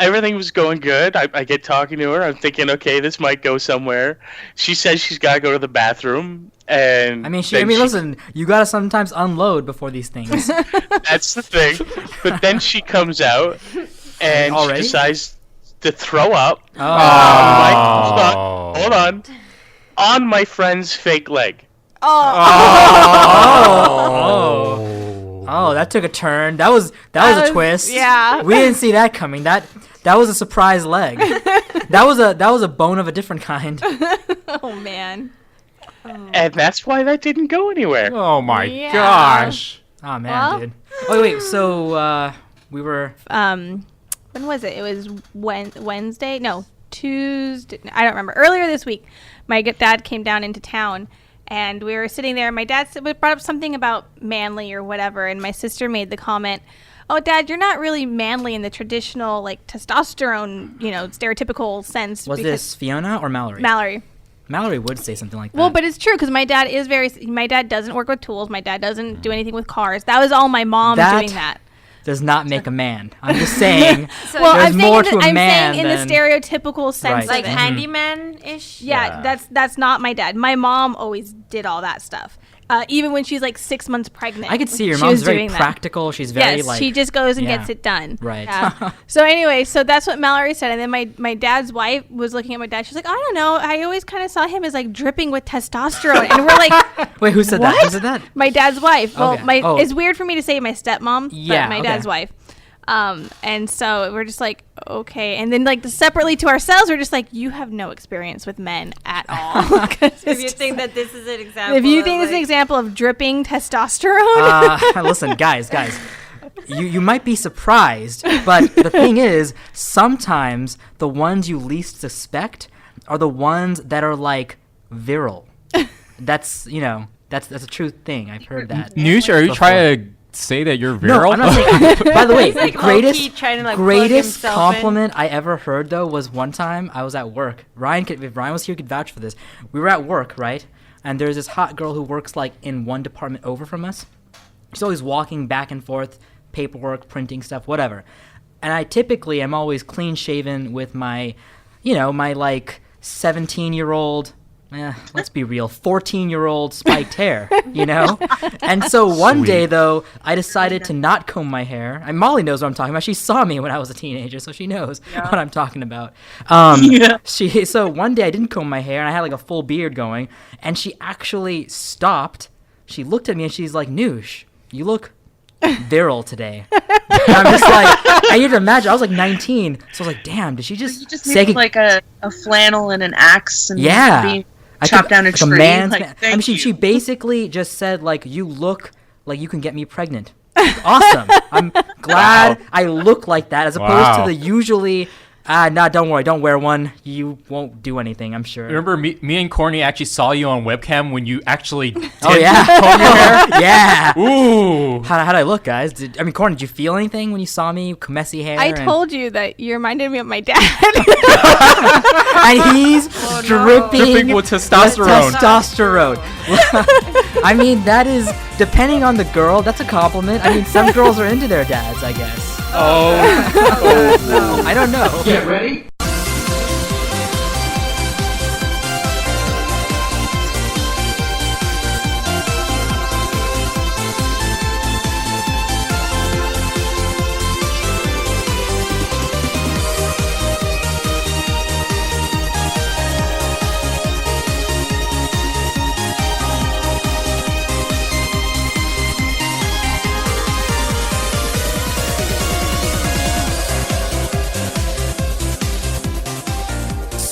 everything was going good. I get talking to her. I'm thinking, okay, this might go somewhere. She says she's got to go to the bathroom. And listen, you got to sometimes unload before these things. That's the thing. But then she comes out and she decides to throw up hold on, on my friend's fake leg. Oh, that took a turn. That was a twist. Yeah. We didn't see that coming. That was a surprise leg. That was a bone of a different kind. Oh man. And that's why that didn't go anywhere. Oh my gosh. Oh man, dude. Oh wait, so we were when was it? It was Wednesday? No, Tuesday. I don't remember. Earlier this week, my dad came down into town. And we were sitting there, and my dad brought up something about manly or whatever, and my sister made the comment, "Oh, Dad, you're not really manly in the traditional, like, testosterone, stereotypical sense." Was this Fiona or Mallory? Mallory would say something like that. Well, but it's true, because my dad doesn't work with tools. My dad doesn't do anything with cars. That was all my mom doing that. Does not make a man. I'm just saying. I'm saying in the stereotypical sense, like handyman-ish. Yeah, that's not my dad. My mom always did all that stuff. Even when she's like 6 months pregnant. I could see your mom's very practical. She's very she just goes and gets it done. Right. Yeah. So anyway, that's what Mallory said. And then my dad's wife was looking at my dad. She's like, I don't know. I always kind of saw him as like dripping with testosterone. And we're like, wait, who said that? Who said that? My dad's wife. Well, it's weird for me to say my stepmom, but my dad's wife. And so we're just like, okay. And then like separately to ourselves, we're just like, you have no experience with men at all. If you think that this is an example. If you think this is an example of dripping testosterone. Listen, guys, you might be surprised, but the thing is, sometimes the ones you least suspect are the ones that are like virile. That's a true thing. I've heard that. Noosh, are you trying to say that you're virile? No, I'm not saying. By the way, the greatest to, compliment I ever heard though was one time I was at work. If Ryan was here, he could vouch for this. We were at work, right? And there's this hot girl who works like in one department over from us. She's always walking back and forth, paperwork, printing stuff, whatever. And I typically am always clean shaven with my, my like 17-year-old. Let's be real, 14-year-old spiked hair, And so one day, though, I decided to not comb my hair. And Molly knows what I'm talking about. She saw me when I was a teenager, so she knows what I'm talking about. So one day I didn't comb my hair, and I had like a full beard going. And she actually stopped. She looked at me, and she's like, Noosh, you look virile today. And I'm just like, I need to imagine. I was like 19, so I was like, damn, did she just you just need like a flannel and an axe and being chop down a tree. She basically just said, like, you look like you can get me pregnant. Awesome. I'm glad I look like that as opposed to the usually, don't worry, don't wear one. You won't do anything, I'm sure. Remember, me and Courtney actually saw you on webcam when you actually did comb your hair? Yeah. Ooh. How'd I look, guys? Courtney, did you feel anything when you saw me? Messy hair? I told you that you reminded me of my dad. And he's dripping with testosterone. I mean, that is, depending on the girl, that's a compliment. I mean, some girls are into their dads, I guess. Oh. I don't know. Get ready.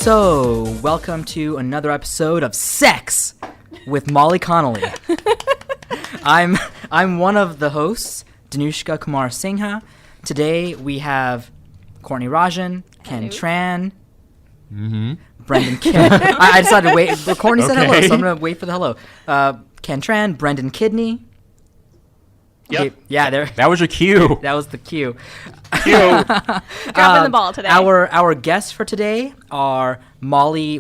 So, welcome to another episode of Sex with Molly Connolly. I'm one of the hosts, Danushka Kumar Singha. Today we have Courtney Rajan, Ken Tran, Brendan Kim. I decided to wait. Courtney said hello, so I'm going to wait for the hello. Ken Tran, Brendan Kidney. Yep. Okay, yeah, there. That was your cue. That was the cue. Dropping the ball today. Our guests for today are Molly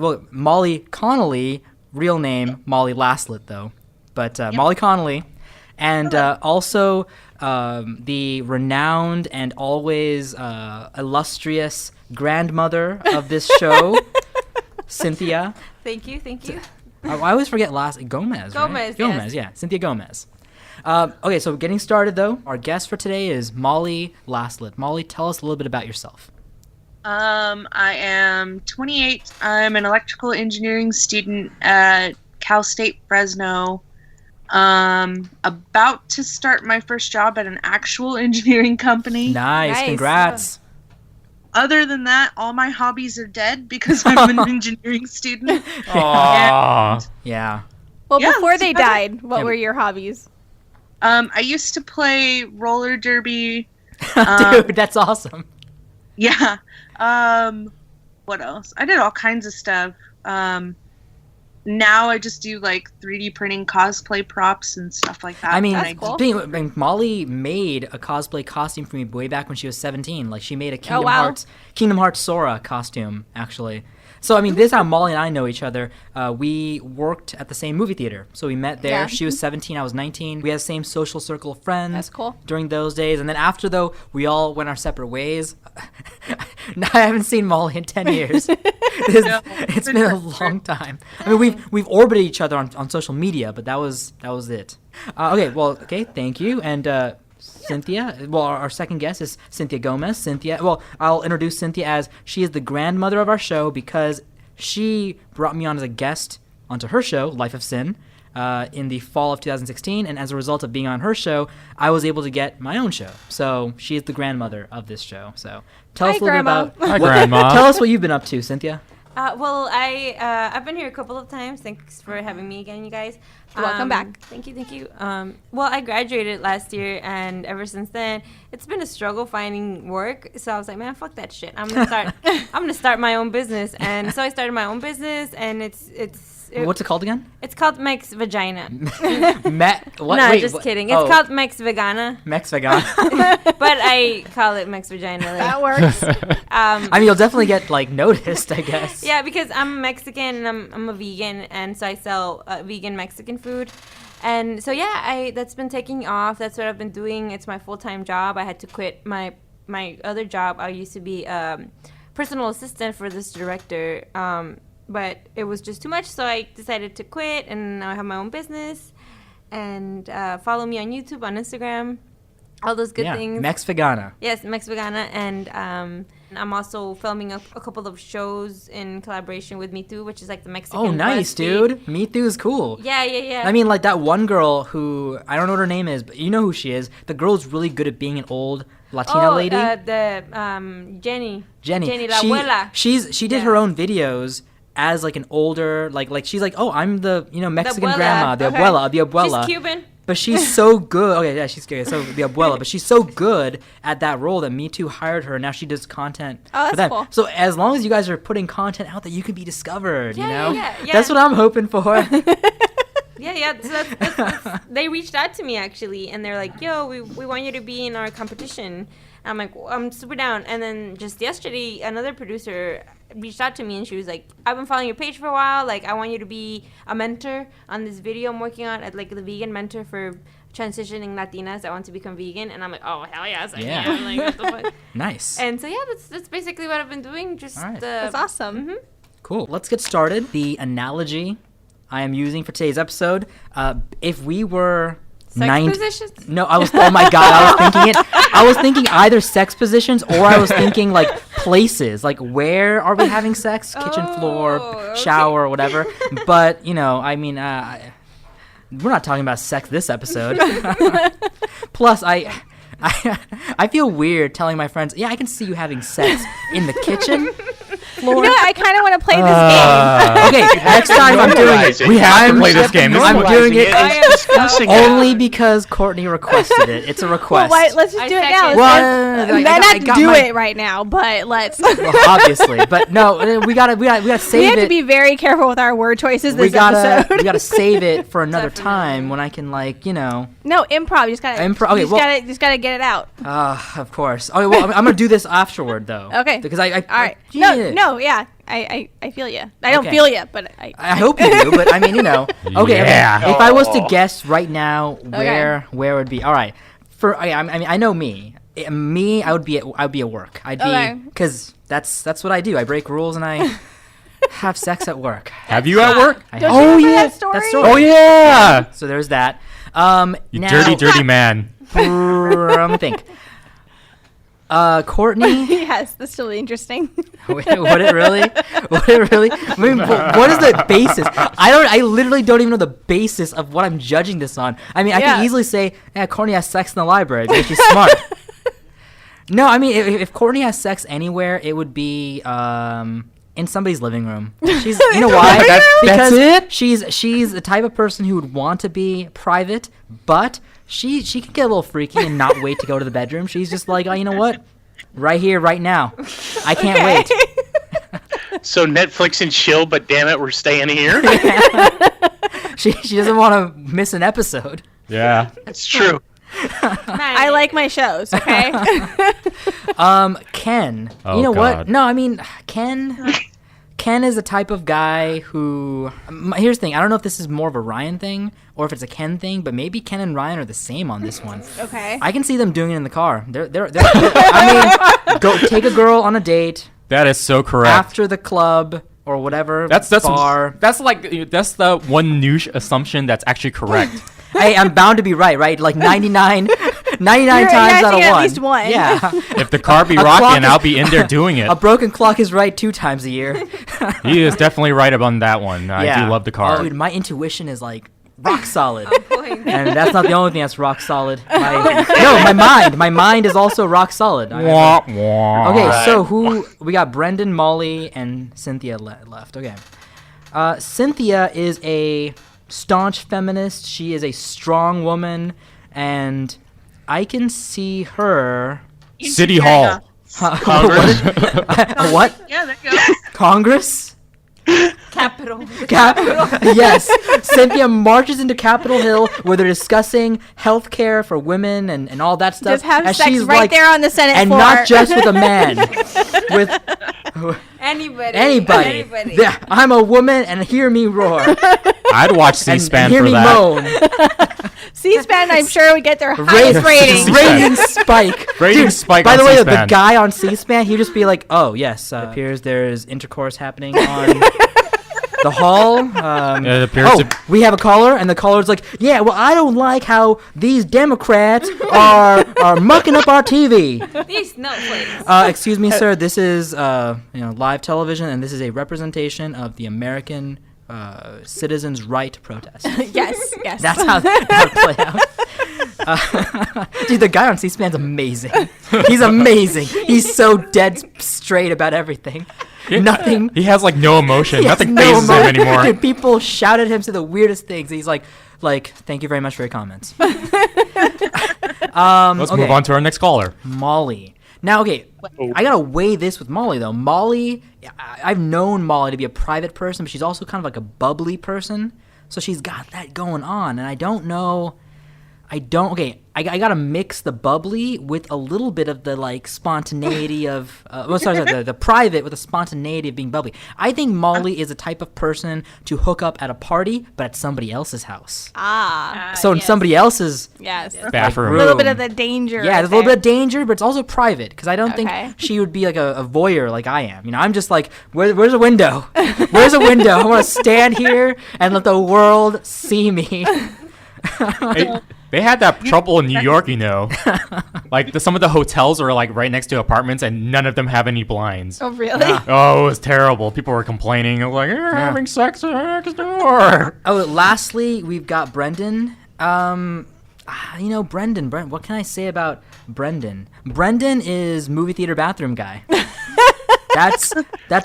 Connolly, real name Molly Laslett though, but Molly Connolly, and also the renowned and always illustrious grandmother of this show, Cynthia. Thank you. I always forget Gomez. Gomez, Gomez, yeah, Cynthia Gomez. Okay, so getting started though, our guest for today is Molly Laslett. Molly, tell us a little bit about yourself. I am 28. I'm an electrical engineering student at Cal State Fresno. About to start my first job at an actual engineering company. Nice. Congrats. Other than that, all my hobbies are dead because I'm an engineering student. Aww. Yeah. Well, Yeah, before that's they about died, what were your hobbies? I used to play roller derby. Dude, that's awesome. Yeah. What else? I did all kinds of stuff. Now I just do like 3D printing cosplay props and stuff like that. I mean, That's cool. Molly made a cosplay costume for me way back when she was 17. Like, she made a Kingdom Hearts Sora costume, actually. So, I mean, this is how Molly and I know each other. We worked at the same movie theater. So we met there. Yeah. She was 17, I was 19. We had the same social circle of friends. That's cool. During those days. And then after, though, we all went our separate ways. Now I haven't seen Molly in 10 years. It's been a long time. I mean, we've orbited each other on social media, but that was it. Okay, thank you. And Cynthia, well, our second guest is Cynthia Gomez. Cynthia, well, I'll introduce Cynthia as she is the grandmother of our show because she brought me on as a guest onto her show, Life of Sin, in the fall of 2016. And as a result of being on her show, I was able to get my own show. So she is the grandmother of this show. So tell us a little Grandma. bit about Hi, Grandma. Tell us what you've been up to, Cynthia. Well, I've been here a couple of times. Thanks for having me again, you guys. Welcome back. Thank you. Well, I graduated last year, and ever since then, it's been a struggle finding work. So I was like, man, fuck that shit. I'm gonna start my own business. And so I started my own business, and What's it called again? it's called Mex Vagina. What? No, Wait, just what? kidding. It's called Mex Vegana, Mex Vegan. but I call it Mex Vagina. That works. I mean, you'll definitely get like noticed, I guess. Yeah, because I'm Mexican and I'm a vegan, and so I sell vegan Mexican food. And so yeah, that's been taking off. That's what I've been doing. It's my full-time job. I had to quit my other job. I used to be personal assistant for this director, but it was just too much, so I decided to quit, and now I have my own business. And follow me on YouTube, on Instagram, all those good things. Mex Vegana. Yes, Mex Vegana, and I'm also filming a couple of shows in collaboration with Me Too, which is like the Mexican. Oh, nice, BuzzFeed. dude. Me Too is cool. Yeah. I mean, like that one girl who, I don't know what her name is, but you know who she is. The girl's really good at being an old Latina lady. Jenny, la abuela. She did her own videos as like an older, like she's like, oh, I'm the, Mexican abuela. grandma, the Okay. abuela. She's Cuban. But she's so good. Okay, yeah, she's good. So the abuela, but she's so good at that role that Me Too hired her, and now she does content Oh, for that's them. cool. So as long as you guys are putting content out that you can be discovered, you know, Yeah. that's what I'm hoping for. Yeah. So that's they reached out to me actually, and they're like, "Yo, we want you to be in our competition." I'm like, well, I'm super down. And then just yesterday, another producer reached out to me, and she was like, "I've been following your page for a while. Like, I want you to be a mentor on this video I'm working on, at like the vegan mentor for transitioning Latinas that want to become vegan." And I'm like, "Oh, hell yes, I Yeah. can!" Like, what the fuck? Nice. And so yeah, that's basically what I've been doing. Just All right. That's awesome. Cool. Let's get started. The analogy I am using for today's episode, if we were Sex positions? No, oh my God, I was thinking either sex positions or I was thinking like places, like where are we having sex? Kitchen floor, okay. shower, whatever. But, I mean, we're not talking about sex this episode. Plus, I feel weird telling my friends, yeah, I can see you having sex in the kitchen floor. You know what? I kind of want to play this game. Okay, next time I'm doing it. Normalize it. We have to play this game. I'm doing it discussing only because Courtney requested it. It's a request. Well, let's just do it now. second. Well, Let's not do it right now, but let's. Well, obviously, but no, we gotta save We have it. to be very careful with our word choices we this episode. gotta save it for another Definitely. time when I can No, improv. You just gotta. Improv- okay, you just gotta get it out. Of course. Okay, well, I'm gonna do this afterward though. Okay. Because I All right. yeah. No, yeah. I feel you. I don't Okay. feel you, but I hope you do, but I mean, Okay. Yeah. If I was to guess right now, where would be? All right. I mean, I know me. Me, I would be at work. I'd be because that's what I do. I break rules and I have sex at work. Have you at work? Don't you remember that story? That story. Oh yeah. So there's that. You now, dirty man. Let me think. Courtney. Yes, that's still interesting. Would it really? I mean, what is the basis? I literally don't even know the basis of what I'm judging this on. I mean, I can easily say, yeah, Courtney has sex in the library because she's smart. No, I mean, if Courtney has sex anywhere, it would be in somebody's living room. She's, you know why? Because that's it? she's the type of person who would want to be private, but she can get a little freaky and not wait to go to the bedroom. She's just like, oh, you know what? Right here, right now. I can't wait. So Netflix and chill, but damn it, we're staying here. She doesn't want to miss an episode. Yeah. That's true. I like my shows, okay? Ken. Oh, you know God. what? No, I mean, Ken is the type of guy who... here's the thing. I don't know if this is more of a Ryan thing or if it's a Ken thing, but maybe Ken and Ryan are the same on this one. Okay. I can see them doing it in the car. I mean, go take a girl on a date That is so correct. after the club or whatever That's bar. that's the one Noosh assumption that's actually correct. Hey, I'm bound to be right? Like 99 times You're out of guessing at one. least one. Yeah. If the car be A clock rocking, is- I'll be in there doing it. A broken clock is right 2 times a year. He is definitely right about that one. I do love the car. Oh, dude, my intuition is like rock solid. Boy. And that's not the only thing that's rock solid. My mind is also rock solid. Wah, wah. Okay, so we got Brendan, Molly, and Cynthia left. Okay. Cynthia is a staunch feminist. She is a strong woman, and I can see her... City Hall. Congress. What? Yeah, there you go. Congress? Capital. Yes. Cynthia marches into Capitol Hill where they're discussing health care for women and all that stuff. Just have and sex she's right like, there on the Senate and floor. not just with a man. With Anybody. Yeah, I'm a woman and hear me roar. I'd watch And C-SPAN hear for me that. moan. C-SPAN, I'm sure, would get their highest rating. Rating spike. Rating spike By on the way, the C-SPAN. guy on C-SPAN, he'd just be like, oh, yes, appears there's intercourse happening on the hall. It appears to- We have a caller, and the caller's like, yeah, well, I don't like how these Democrats are mucking up our TV. These snowflakes. Excuse me, sir, this is live television, and this is a representation of the American citizens' right to protest. Yes. That's how that would play out. Dude, the guy on C-SPAN's amazing. He's amazing. He's so dead straight about everything. Nothing. He has like no emotion. He has Nothing no phases him emotion. anymore. Dude, people shout at him to the weirdest things. He's like, thank you very much for your comments. Let's okay. move on to our next caller. Molly. Now, okay, I gotta weigh this with Molly, though. Molly, I've known Molly to be a private person, but she's also kind of like a bubbly person. So she's got that going on, and I don't know... I gotta mix the bubbly with a little bit of the like spontaneity of the private with the spontaneity of being bubbly. I think Molly is a type of person to hook up at a party, but at somebody else's house. So in somebody else's Yes. Bathroom. A little bit of the danger. yeah, there's a little bit of danger, but it's also private because I don't Okay. think she would be like a voyeur like I am. You know, I'm just like, where's a window? Where's a window? I want to stand here and let the world see me. They had that trouble in New York, you know. Like some of the hotels are like right next to apartments, and none of them have any blinds. Oh, really? Yeah. Oh, it was terrible. People were complaining. Like, you're having sex next door. Oh, lastly, we've got Brendan. Brendan. What can I say about Brendan? Brendan is movie theater bathroom guy. That's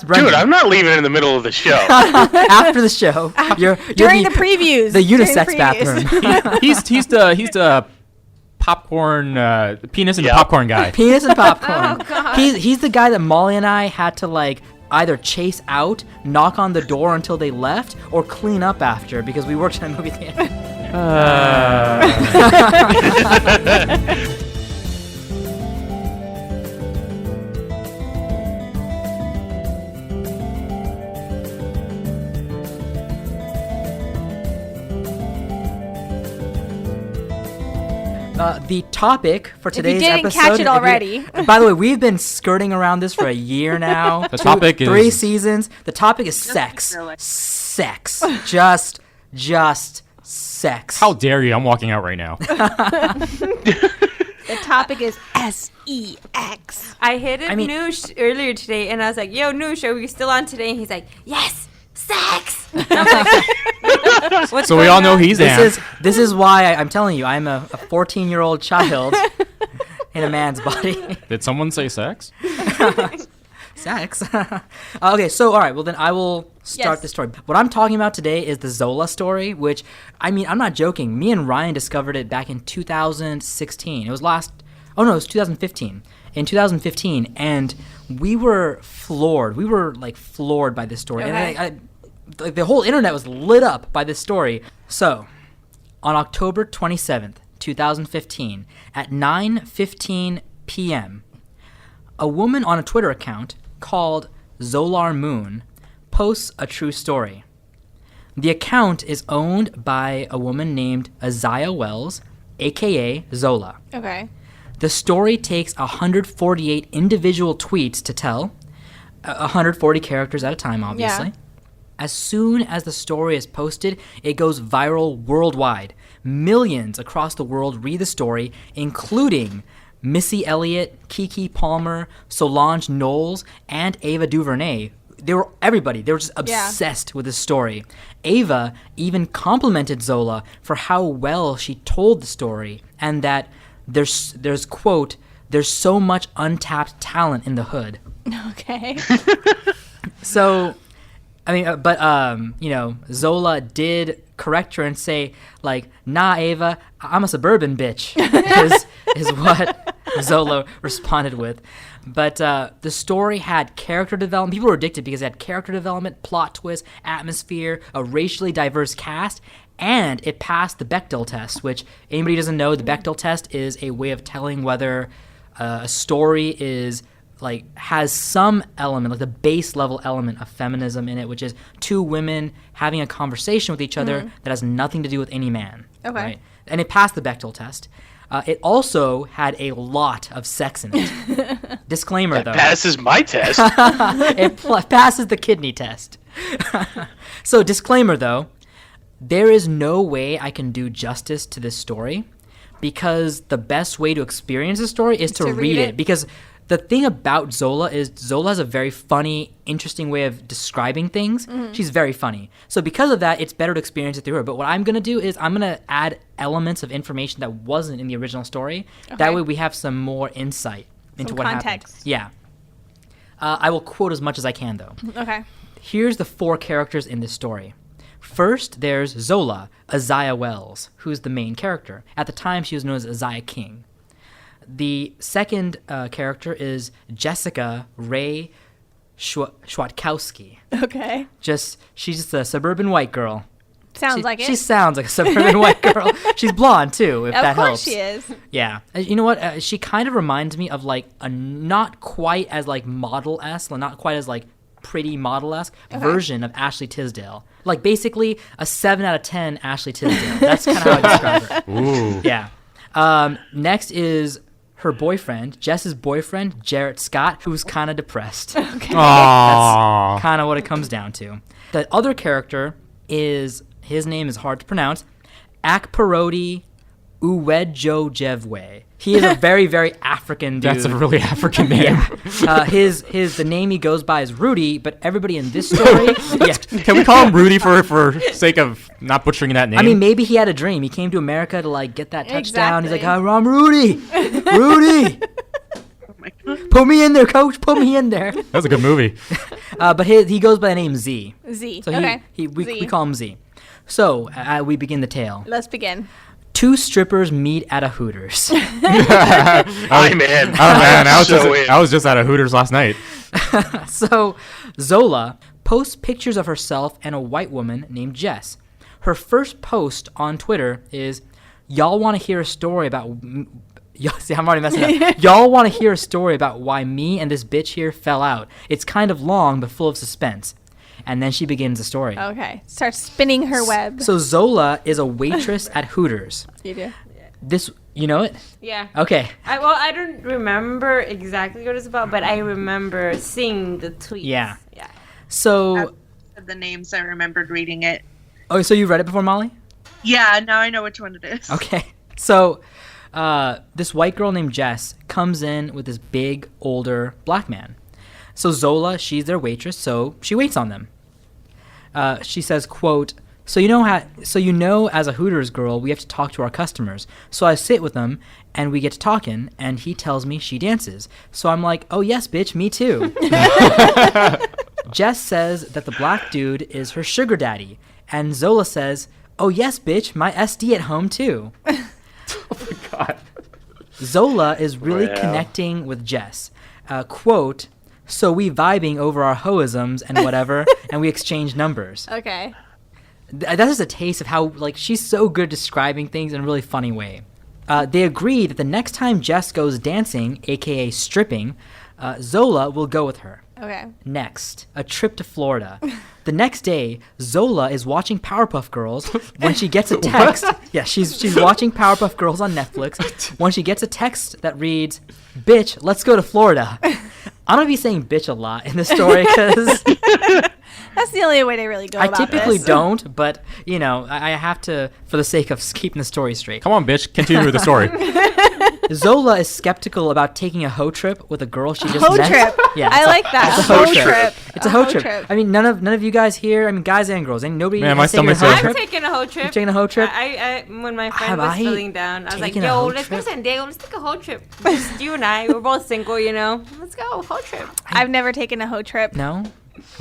Brendan. Dude, I'm not leaving in the middle of the show. After the show. You're During the previews. The During unisex the previews. bathroom. He's the popcorn penis and the Yeah. popcorn guy. Penis and popcorn. Oh, God. He's the guy that Molly and I had to like either chase out, knock on the door until they left, or clean up after because we worked in a movie theater. The topic for today's didn't episode. catch it already. By the way, we've been skirting around this for a year now. The topic is 3 seasons. The topic is sex. really. Sex. Just sex. How dare you? I'm walking out right now. The topic is sex. I hit I mean- Noosh earlier today, and I was like, "Yo, Noosh, are we still on today?" And he's like, "Yes, sex." And I'm like, "What's So we going all know on?" he's amped. This is why I'm telling you, I'm a 14-year-old child in a man's body. Did someone say sex? Sex. Okay, so all right, well then I will start Yes. the story. What I'm talking about today is the Zola story, which I mean, I'm not joking. Me and Ryan discovered it back in 2016. It was it was 2015. In 2015, and we were floored. We were like floored by this story. Okay. And like, the whole internet was lit up by this story. So, on October 27th, 2015, at 9:15 p.m., a woman on a Twitter account called Zolar Moon posts a true story. The account is owned by a woman named Isaiah Wells, aka Zola. Okay. The story takes 148 individual tweets to tell, 140 characters at a time, obviously. Yeah. As soon as the story is posted, it goes viral worldwide. Millions across the world read the story, including Missy Elliott, Keke Palmer, Solange Knowles, and Ava DuVernay. They were just obsessed with this story. Ava even complimented Zola for how well she told the story, and that there's quote, "There's so much untapped talent in the hood." Okay. So, I mean, Zola did correct her and say, like, "Nah, Ava, I'm a suburban bitch," is what Zola responded with. But the story had character development. People were addicted because it had character development, plot twist, atmosphere, a racially diverse cast, and it passed the Bechdel test, which anybody who doesn't know, the Bechdel test is a way of telling whether a story is has some element, like the base level element of feminism in it, which is two women having a conversation with each other that has nothing to do with any man. Okay. Right? And it passed the Bechdel test. It also had a lot of sex in it. Disclaimer, though. Passes my test. It passes the kidney test. So, disclaimer, though. There is no way I can do justice to this story because the best way to experience the story is to read it. Because the thing about Zola is Zola has a very funny, interesting way of describing things. She's very funny. So because of that, it's better to experience it through her. But what I'm going to do is I'm going to add elements of information that wasn't in the original story. Okay. That way we have some more insight into what context. happened. Yeah. I will quote as much as I can, though. Okay. Here's the 4 characters in this story. First, there's Zola, Isaiah Wells, who's the main character. At the time, she was known as Isaiah King. The second character is Jessica Ray Schwatkowski. Okay. She's just a suburban white girl. Sounds like it. She sounds like a suburban white girl. She's blonde, too, if that of course helps. she is. Yeah. You know what? She kind of reminds me of, like, a not quite as, like, model-esque, not quite as, like, pretty model-esque version of Ashley Tisdale. Like, basically, a 7 out of 10 Ashley Tisdale. That's kind of how I describe her. Ooh. Yeah. Next is her boyfriend, Jess's boyfriend, Jarrett Scott, who's kind of depressed. Okay. Aww. Kind of what it comes down to. The other character is, his name is hard to pronounce, Akparodi Uwejojevwe. He is a very, very African dude. That's a really African name. Yeah. The name he goes by is Rudy, but everybody in this story, yeah. Can we call him Rudy for sake of not butchering that name? I mean, maybe he had a dream. He came to America to like get that touchdown. He's like, Exactly. I'm Rudy, Rudy. Put me in there, coach. Put me in there. That was a good movie. But he goes by the name Z. Z. So Okay. we Z. call him Z. So we begin the tale. Let's begin. 2 strippers meet at a Hooters. I'm in. Oh man, I was in. just at a Hooters last night. So Zola posts pictures of herself and a white woman named Jess. Her first post on Twitter is, "Y'all want to hear a story about..." See, I'm already messing up. "Y'all want to hear a story about why me and this bitch here fell out. It's kind of long, but full of suspense." And then she begins the story. Okay. Start spinning her web. So Zola is a waitress at Hooters. You do. You know it? Yeah. Okay. I don't remember exactly what it's about, but I remember seeing the tweets. Yeah. Yeah. So, The names, I remembered reading it. oh, so you read it before, Molly? Yeah, now I know which one it is. Okay. So, this white girl named Jess comes in with this big, older black man. So Zola, she's their waitress, so she waits on them. She says, quote, so you know as a Hooters girl, we have to talk to our customers. So I sit with them, and we get to talking, and he tells me she dances. So I'm like, oh yes, bitch, me too. Jess says that the black dude is her sugar daddy, and Zola says, oh yes, bitch, my SD at home too. Oh my god. Zola is really Wow. connecting with Jess. Quote, so we vibing over our hoisms and whatever, and we exchange numbers. Okay. That is a taste of how, like, she's so good at describing things in a really funny way. They agree that the next time Jess goes dancing, aka stripping, Zola will go with her. Okay. Next, a trip to Florida. The next day, Zola is watching Powerpuff Girls when she gets a text. Yeah, she's watching Powerpuff Girls on Netflix when she gets a text that reads, "Bitch, let's go to Florida." I'm gonna be saying "bitch" a lot in this story because That's the only way to really go I about typically this. don't, but you know, I have to for the sake of keeping the story straight. Come on, bitch. Continue with the story. Zola is skeptical about taking a hoe trip with a girl she just Hoe met. trip. Yeah, I like that. it's a hoe trip. It's a hoe trip. I mean, none of you guys here. I mean, guys and girls. Ain't nobody. Man, my has taken a stomach's hoe hurting. I'm trip. taking a whole trip. You taking a hoe trip? I when my friend Have was I feeling down, I was like, taken a yo, hoe let's go trip? to San Diego. Let's take a whole trip. Just you and I. We're both single, you know. Let's go, whole trip. I've never taken a hoe trip. No.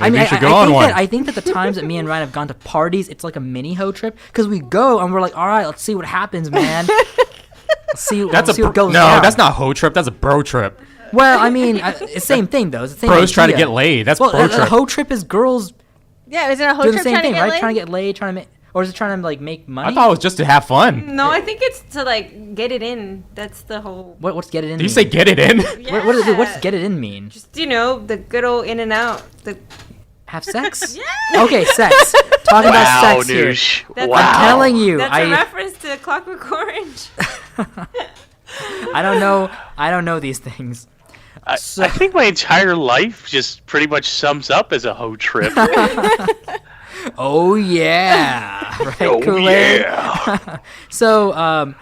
Maybe you should go on think one. I think that the times that me and Ryan have gone to parties, it's like a mini hoe trip because we go and we're like, all right, let's see what happens, man. Let's see what goes no. down. That's not hoe trip. That's a bro trip. Well, I mean, it's the same thing though. It's the same Bros try to idea. get laid. That's Well, bro a trip. hoe trip is girls Yeah, is it a hoe doing trip the same trying thing, to get right? laid? Trying to get laid, trying to make, or is it trying to like make money? I thought it was just to have fun. No, I think it's to like get it in. That's the whole. What's get it in? Did you mean? say get it in? Yeah. What's get it in mean? Just the good old in and out. Have sex? Yeah. Okay, sex. Talking about Wow, sex here. Noosh. That's- Wow. I'm telling you, That's a reference to Clockwork Orange. I don't know these things. I think my entire life just pretty much sums up as a hoe trip. Oh yeah, right? Oh, Kool-Aid? yeah. So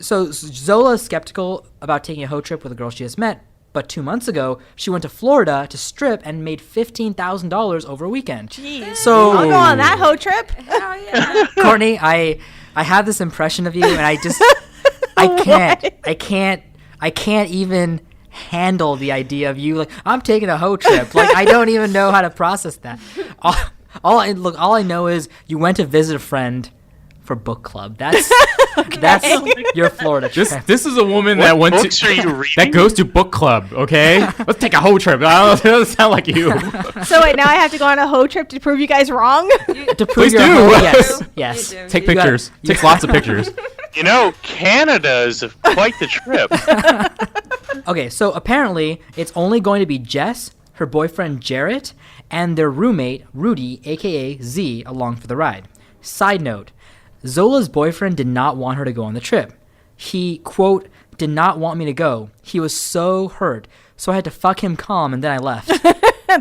Zola is skeptical about taking a hoe trip with a girl she just met, but 2 months ago she went to Florida to strip and made $15,000 over a weekend. Jeez. So I'll go on that hoe trip. Hell yeah. Courtney, I have this impression of you, and I just I can't even handle the idea of you like I'm taking a hoe trip. Like I don't even know how to process that. All I know is you went to visit a friend for book club. That's your Florida trip. This is a woman What that went books to are you reading? that goes to book club. Okay, let's take a whole trip. I don't know. It doesn't sound like you. So wait, now I have to go on a hoe trip to prove you guys wrong? To prove Please you're a do. hoe- yes, yes. You do. Take You gotta- pictures. Take lots of pictures. You know, Canada is quite the trip. Okay, so apparently it's only going to be Jess, her boyfriend Jarrett, and their roommate Rudy, aka Z, along for the ride. Side note, Zola's boyfriend did not want her to go on the trip. He, quote, did not want me to go. He was so hurt, so I had to fuck him calm and then I left.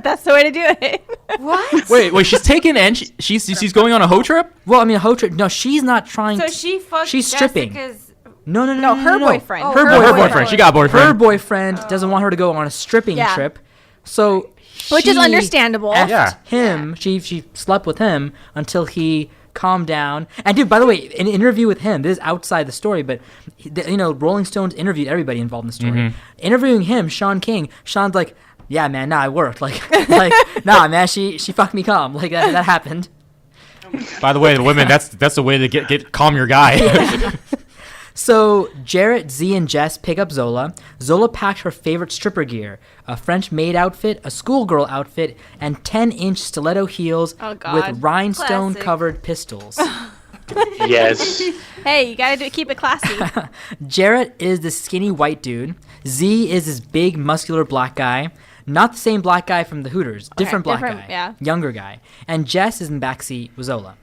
That's the way to do it. What? Wait. She's taking and she's going on a hoe trip. Well, I mean, a hoe trip. No, she's not trying. So she fucked She's stripping. Jessica's. No, her boyfriend. Oh, Her Her boyfriend. boyfriend. She got a Her boyfriend. boyfriend doesn't want her to go on a stripping Yeah. trip, so Which is she understandable. effed Yeah. him. She slept with him until he calmed down. And dude, by the way, in an interview with him, this is outside the story, but Rolling Stones interviewed everybody involved in the story. Interviewing him, Sean King. Sean's like, yeah, man, nah, it worked. Like, nah, man, she fucked me calm. Like that happened. By the way, the women. That's the way to get calm your guy. So Jarrett, Z, and Jess pick up Zola. Zola packed her favorite stripper gear, a French maid outfit, a schoolgirl outfit, and 10-inch stiletto heels Oh, God. with rhinestone-covered pistols. Yes. Hey, you gotta keep it classy. Jarrett is the skinny white dude. Z is this big, muscular black guy. Not the same black guy from the Hooters. Different black different, guy. yeah. Younger guy. And Jess is in the backseat with Zola.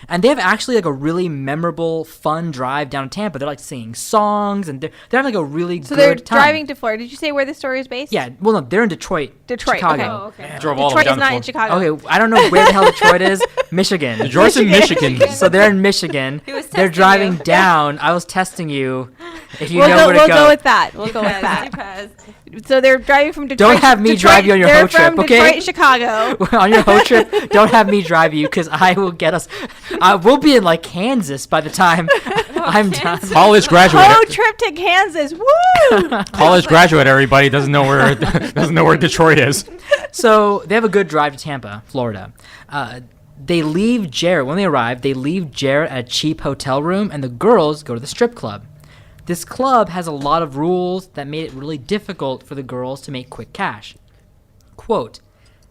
And they have actually like a really memorable, fun drive down to Tampa. They're like singing songs and they're having like a really So good they're time. driving to Florida. Did you say where the story is based? Yeah, well, no, they're in Detroit, Chicago. okay. Oh, okay. Drove all the way Detroit down is not to in Chicago. Okay, I don't know where the hell Detroit is. Michigan. Detroit's in Michigan. So they're in Michigan. He was They're testing driving you. down. I was testing you. If you We'll know go. where to We'll go. go with that. We'll go with You that. passed. So they're driving from Detroit. Don't have me Detroit, drive you on your they're road trip, from okay? Detroit, Chicago. On your road trip, don't have me drive you because I will get us. We'll be in like Kansas by the time I'm done. College graduate. Road trip to Kansas. Woo! College graduate. Everybody doesn't know where Detroit is. So they have a good drive to Tampa, Florida. They leave Jarrett when they arrive. They leave Jarrett at a cheap hotel room, and the girls go to the strip club. This club has a lot of rules that made it really difficult for the girls to make quick cash. Quote,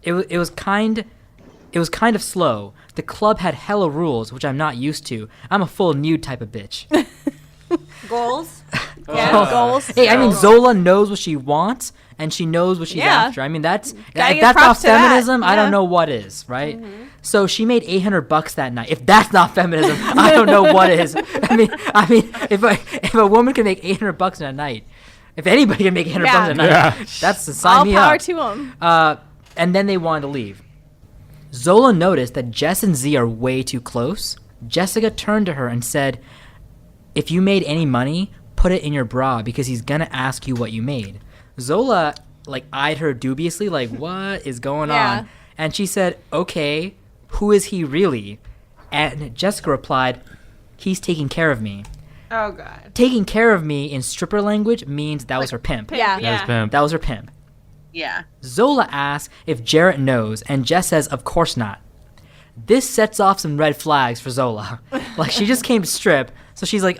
it was kind of slow. The club had hella rules, which I'm not used to. I'm a full nude type of bitch. Goals? Yeah, goals. Hey, I mean, Zola knows what she wants, and she knows what she's Yeah. after. I mean, that's Gotta if give that's not props to that, feminism, I yeah. don't know what is, right? So she made $800 that night. If that's not feminism, I don't know what is. I mean, if a woman can make $800 in a night, if anybody can make $800 Yeah. in a night, Yeah. that's to sign All me power up. to them. And then they wanted to leave. Zola noticed that Jess and Z are way too close. Jessica turned to her and said, "If you made any money, put it in your bra because he's gonna ask you what you made." Zola like eyed her dubiously, like, what is going Yeah. on? And she said, "Okay, who is he really?" And Jessica replied, "He's taking care of me." Oh, God. Taking care of me in stripper language means that was her pimp. Yeah. That's pimp. That was her pimp. Yeah. Zola asks if Jarrett knows, and Jess says, "Of course not." This sets off some red flags for Zola. Like, she just came to strip, so she's like,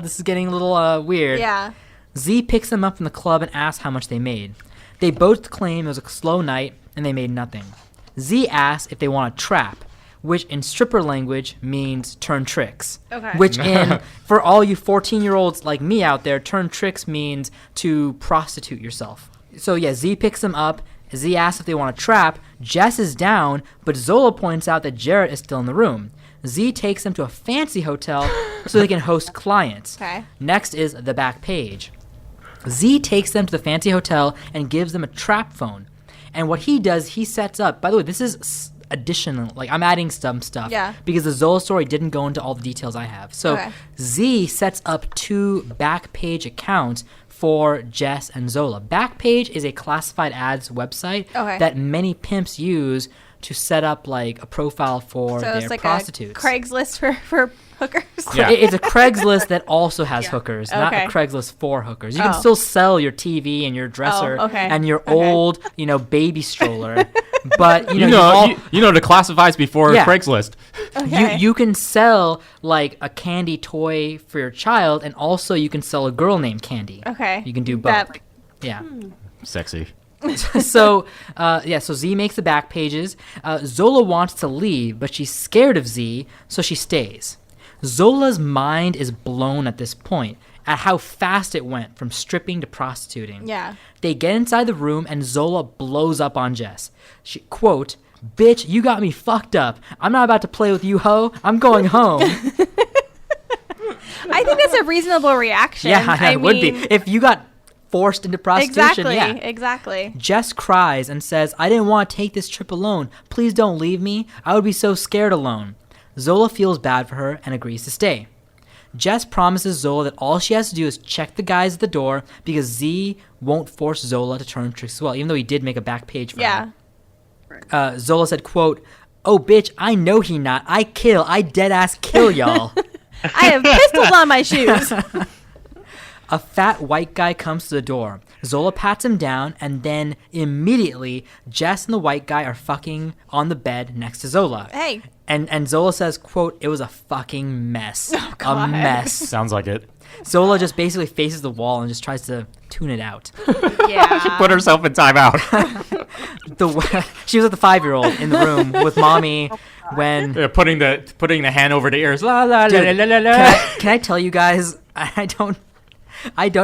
this is getting a little weird. Yeah. Z picks them up from the club and asks how much they made. They both claim it was a slow night, and they made nothing. Z asks if they want a trap, which in stripper language means turn tricks. Okay. Which for all you 14-year-olds like me out there, turn tricks means to prostitute yourself. So yeah, Z picks them up. Z asks if they want a trap. Jess is down, but Zola points out that Jarrett is still in the room. Z takes them to a fancy hotel so they can host clients. Okay. Next is the back page. Z takes them to the fancy hotel and gives them a trap phone. And what he does, he sets up. By the way, this is additional. Like, I'm adding some stuff. Yeah. Because the Zola story didn't go into all the details I have. So Okay. Z sets up 2 back page accounts for Jess and Zola. Backpage is a classified ads website Okay. that many pimps use to set up like a profile for So their it's like prostitutes. a Craigslist for hookers. Yeah. It's a Craigslist that also has Yeah. hookers, not a Okay. Craigslist for hookers. You can Oh. still sell your TV and your dresser okay. and your Okay. old, baby stroller, but You know the classifieds before Yeah. Craigslist. Okay. you can sell like a candy toy for your child, and also you can sell a girl named Candy. Okay. You can do both. That- Yeah. Sexy. So Z makes the back pages. Zola wants to leave, but she's scared of Z, so she stays. Zola's mind is blown at this point at how fast it went from stripping to prostituting. Yeah. They get inside the room and Zola blows up on Jess. She, quote, "Bitch, you got me fucked up. I'm not about to play with you, hoe. I'm going home." I think that's a reasonable reaction. Yeah, it would be. mean, If you got forced into prostitution, Exactly. yeah. Exactly. Jess cries and says, "I didn't want to take this trip alone. Please don't leave me. I would be so scared alone." Zola feels bad for her and agrees to stay. Jess promises Zola that all she has to do is check the guys at the door because Z won't force Zola to turn tricks as well, even though he did make a back page for Yeah. her. Zola said, quote, "Oh, bitch, I know he not. I dead ass kill y'all." I have pistols on my shoes. A fat white guy comes to the door. Zola pats him down, and then immediately Jess and the white guy are fucking on the bed next to Zola. Hey. And Zola says, quote, "It was a fucking mess. A God. mess." Sounds like it. Zola just basically faces the wall and just tries to tune it out. Yeah. Put herself in timeout. She was with the 5-year-old in the room with mommy when... putting the hand over the ears. La la la Dude, la la la. Can I tell you guys, I don't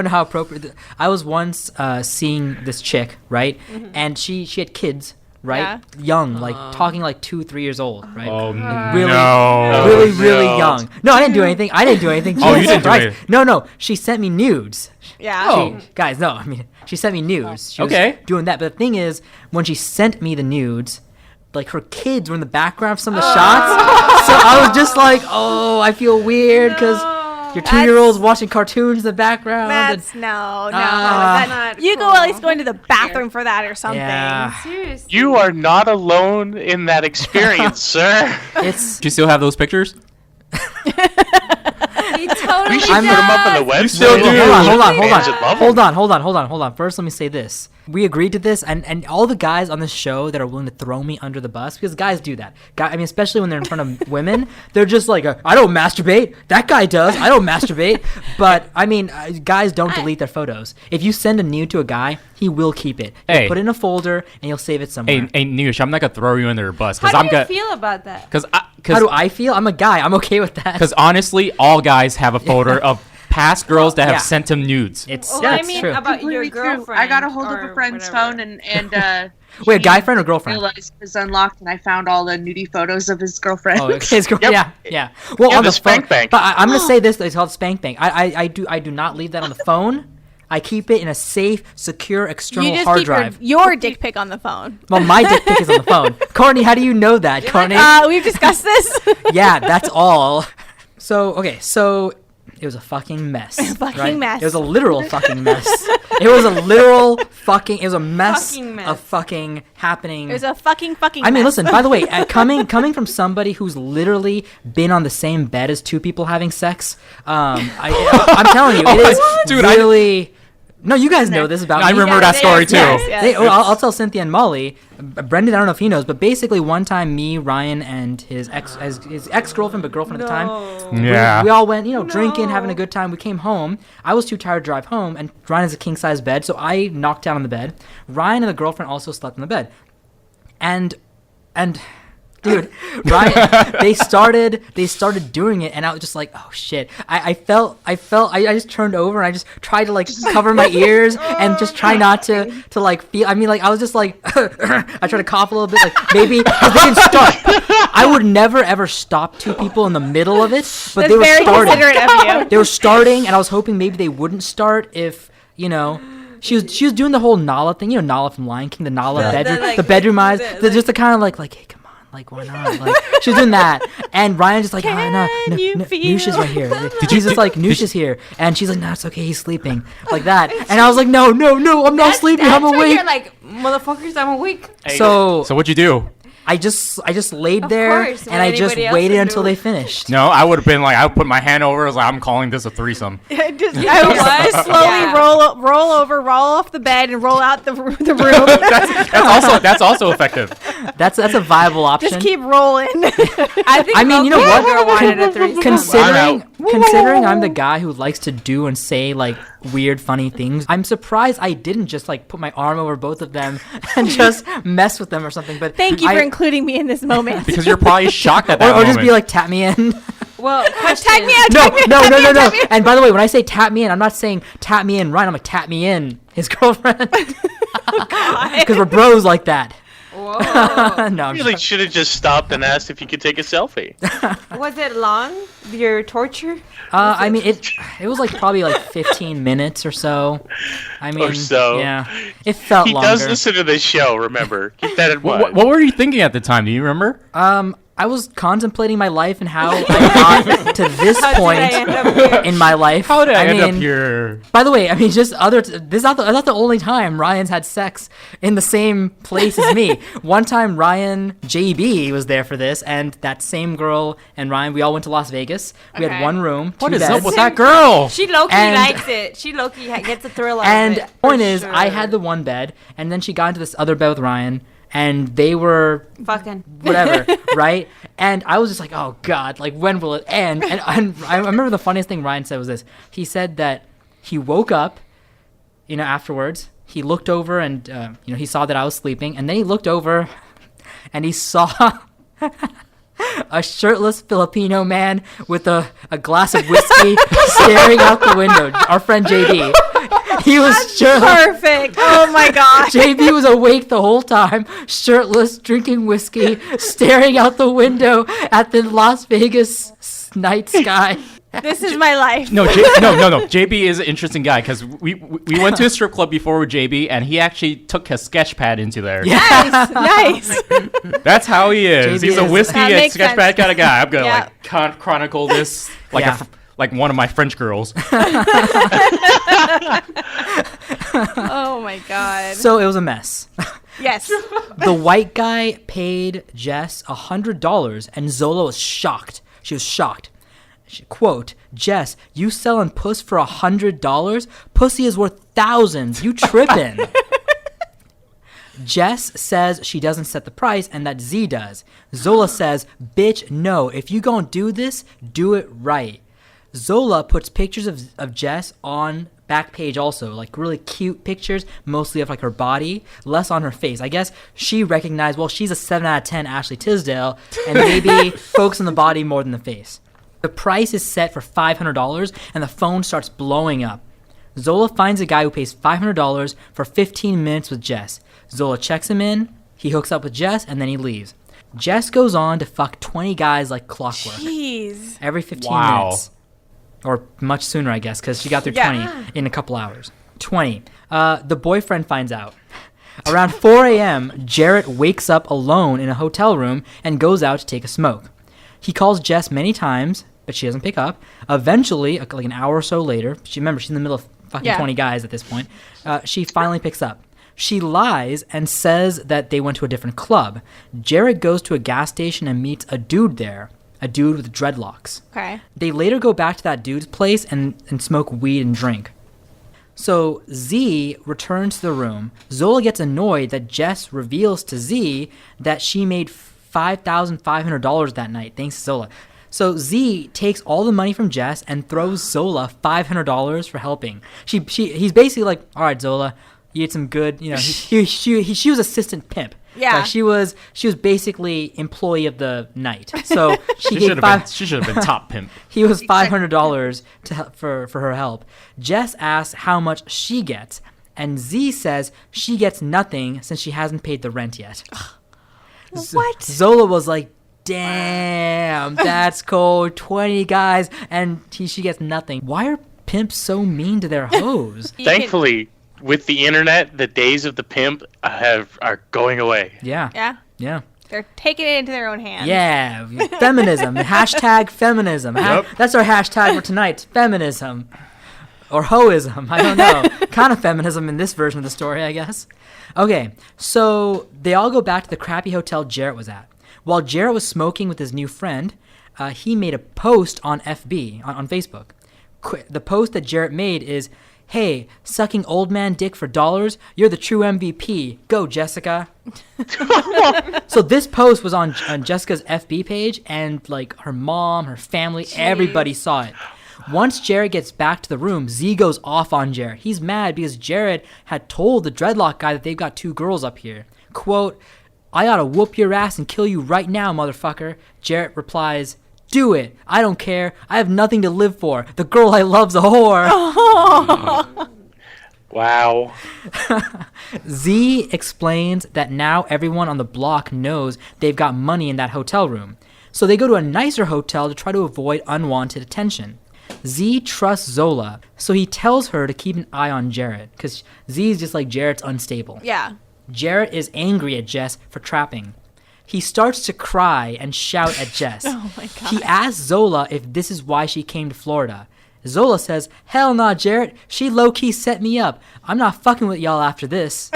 know how appropriate. I was once seeing this chick, right? And she had kids right? Yeah. Young, like talking like 2-3 years old, right? Oh Really, no! really no. young. No, I didn't do anything. Oh, you Jesus didn't do Christ. anything. No. She sent me nudes. Yeah. Oh. Guys, no. I mean, she sent me nudes. She was Okay. doing that. But the thing is, when she sent me the nudes, like her kids were in the background of some of the shots. So I was just like, oh, I feel weird because your 2-year-old's watching cartoons in the background. That's no. Ah. That, you go at least go into the bathroom for that or something. Yeah. Seriously. You are not alone in that experience, sir. It's Do you still have those pictures? He totally We should put them up on the website. still do. Hold on. First, let me say this. We agreed to this, and all the guys on the show that are willing to throw me under the bus, because guys do that. I mean, especially when they're in front of women, they're just like, I don't masturbate. That guy does. I don't masturbate. But, I mean, guys don't delete their photos. If you send a nude to a guy, he will keep it. He'll Hey. put it in a folder, and you'll save it somewhere. Hey, Noosh, I'm not gonna throw you under the bus How because do I'm you gonna. feel about that? How do I feel? I'm a guy. I'm okay with that. Because honestly, all guys have a folder of past girls that have Yeah. sent him nudes. It's, Well, yeah, I it's mean, true. about your Completely true. girlfriend. I got a hold of or a friend's whatever. phone and Wait, a guy he friend or girlfriend? realized it was unlocked and I found all the nudie photos of his girlfriend. Oh, okay, his girl. Yep. Yeah. Well, Yeah, on the the phone. spank bank. But I'm gonna say this: it's called spank bank. I do not leave that on the phone. I keep it in a safe, secure external You just hard keep drive. your dick pic on the phone. Well, my dick pic is on the phone. Courtney, how do you know that, Courtney? We've discussed this. Yeah, that's all. So it was a fucking mess. Fucking right? mess. It was a literal fucking mess. It was a literal fucking. It was a mess, Fucking mess. of fucking happening. It was a fucking I mean, mess. listen. By the way, coming from somebody who's literally been on the same bed as two people having sex, I'm telling you, it is Dude, really. No, you guys know this about I me. remember that story too. Yes. I'll tell Cynthia and Molly. Brendan, I don't know if he knows, but basically one time, me, Ryan, and his ex-girlfriend, but girlfriend at the time, Yeah. we all went, drinking, having a good time. We came home. I was too tired to drive home, and Ryan has a king-size bed, so I knocked down on the bed. Ryan and the girlfriend also slept on the bed. And dude, Ryan, they started doing it, and I was just like, oh shit. I just turned over and I just tried to like cover my ears and just try not to like feel. I mean, like I was just like, I tried to cough a little bit, like maybe because they didn't start. I would never ever stop two people in the middle of it, but That's they were very starting. considerate of you. They were starting, and I was hoping maybe they wouldn't start if She was doing the whole Nala thing, Nala from Lion King, the Nala bedroom, like, the bedroom eyes, the- just the kind of like, hey, come on, like, why not? Like, she was doing that, and Ryan's just like, Can you Noosh is feel right here. He's just like, Noosh is here, and she's like, no, it's okay, he's sleeping, like that, and I was like, no, I'm not sleeping, I'm That's when awake. You're like, motherfuckers, I'm awake. So So what'd you do? I just laid Of there, course, and what I just anybody else waited would until do. they finished. No, I would have been like, I would put my hand over. I was like, I'm calling this a threesome. I would What? just slowly Yeah. roll over, roll off the bed, and roll out the room. That's also effective. That's a viable option. Just keep rolling. I think I mean, you know Loki what? Girl wanted a threesome. Considering I'm the guy who likes to do and say like weird, funny things, I'm surprised I didn't just like put my arm over both of them and just mess with them or something. But Thank you for including me in this moment. Because you're probably shocked at that or just moment. be like, tap me in. Well, Tag me question. out. No. And by the way, when I say tap me in, I'm not saying tap me in Ryan. I'm like, tap me in his girlfriend. Because we're bros like that. Whoa. No, I'm Really just- should have just stopped and asked if you could take a selfie. Was it long? Your torture? I mean, it was like probably like 15 minutes or so. I mean, so. yeah, it felt He longer. does listen to this show, remember. Keep that in mind. What were you thinking at the time? Do you remember? I was contemplating my life and how I got to this How did I point end up here? in my life. How did I end up mean, here? By the way, I mean, just this is not the only time Ryan's had sex in the same place as me. One time, Ryan JB was there for this, and that same girl and Ryan, we all went to Las Vegas. We had Okay. one room, What two is beds. up with that girl? She low-key And- likes it. She low-key gets a thrill out And of it. point for is, sure. I had the one bed, and then she got into this other bed with Ryan, and they were Fucking. whatever, right? And I was just like, oh God, like when will it end? And I remember the funniest thing Ryan said was this. He said that he woke up, afterwards. He looked over and, he saw that I was sleeping. And then he looked over and he saw a shirtless Filipino man with a glass of whiskey staring out the window. Our friend JD. He was shirtless. Perfect. Oh my god. JB was awake the whole time, shirtless, drinking whiskey, staring out the window at the Las Vegas night sky. This is my life. No, no. JB is an interesting guy because we went to a strip club before with JB, and he actually took his sketch pad into there. Yeah. Nice. That's how he is. JB He's a is- whiskey That and makes sketch pad sense. kind of guy. I'm gonna Yeah. chronicle this like Yeah. like one of my French girls. Oh my god. So it was a mess. Yes. The white guy paid Jess $100, and Zola was shocked. She was shocked. Quote, Jess, you selling puss for $100? Pussy is worth thousands. You tripping. Jess says she doesn't set the price and that Z does. Zola says, bitch, no. If you gonna do this, do it right. Zola puts pictures of Jess on back page also, like really cute pictures, mostly of like her body, less on her face. I guess she recognized, well, she's a 7 out of 10 Ashley Tisdale, and maybe focus on the body more than the face. The price is set for $500, and the phone starts blowing up. Zola finds a guy who pays $500 for 15 minutes with Jess. Zola checks him in, he hooks up with Jess, and then he leaves. Jess goes on to fuck 20 guys like clockwork. Jeez. Every 15 Wow. minutes. Or much sooner, I guess, because she got through Yeah. 20 in a couple hours. 20. The boyfriend finds out. Around 4 a.m., Jarrett wakes up alone in a hotel room and goes out to take a smoke. He calls Jess many times, but she doesn't pick up. Eventually, like an hour or so later, she's in the middle of fucking Yeah. 20 guys at this point, she finally picks up. She lies and says that they went to a different club. Jarrett goes to a gas station and meets a dude there. A dude with dreadlocks. Okay. They later go back to that dude's place and smoke weed and drink. So Z returns to the room. Zola gets annoyed that Jess reveals to Z that she made $5,500 that night, thanks to Zola. So Z takes all the money from Jess and throws Zola $500 for helping. He's basically like, all right, Zola, you did some good, you know. She was assistant pimp. Yeah. Like she was basically employee of the night. So She gave should have been top pimp. he was $500 for her help. Jess asks how much she gets, and Z says she gets nothing since she hasn't paid the rent yet. What? Zola was like, damn, that's cold. 20 guys, and she gets nothing. Why are pimps so mean to their hoes? Thankfully, with the internet, the days of the pimp are going away. Yeah. Yeah. Yeah. They're taking it into their own hands. Yeah. Feminism. Hashtag feminism. Yep. That's our hashtag for tonight. Feminism. Or hoism. I don't know. Kind of feminism in this version of the story, I guess. Okay. So they all go back to the crappy hotel Jarrett was at. While Jarrett was smoking with his new friend, he made a post on FB, on Facebook. The post that Jarrett made is, hey, sucking old man dick for dollars? You're the true MVP. Go, Jessica. So this post was on Jessica's FB page, and like her mom, her family, everybody saw it. Once Jarrett gets back to the room, Z goes off on Jarrett. He's mad because Jarrett had told the dreadlock guy that they've got 2 girls up here. Quote, I ought to whoop your ass and kill you right now, motherfucker. Jarrett replies, do it. I don't care. I have nothing to live for. The girl I love's a whore. Wow. Z explains that now everyone on the block knows they've got money in that hotel room. So they go to a nicer hotel to try to avoid unwanted attention. Z trusts Zola, so he tells her to keep an eye on Jarrett, because Z's just like Jarrett's unstable. Yeah. Jarrett is angry at Jess for trapping. He starts to cry and shout at Jess. Oh my god. He asks Zola if this is why she came to Florida. Zola says, hell nah, Jarrett. She low-key set me up. I'm not fucking with y'all after this.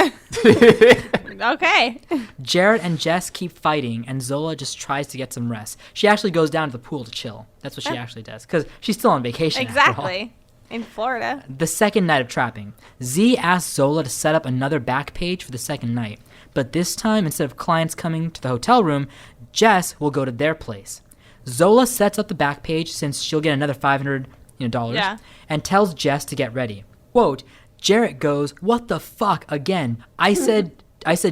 Okay. Jarrett and Jess keep fighting, and Zola just tries to get some rest. She actually goes down to the pool to chill. That's what she actually does, because she's still on vacation. after all. Exactly. In Florida. The second night of trapping, Z asks Zola to set up another back page for the second night. But this time, instead of clients coming to the hotel room, Jess will go to their place. Zola sets up the back page since she'll get another $500 Yeah. and tells Jess to get ready. Quote, Jarrett goes, what the fuck again? I said,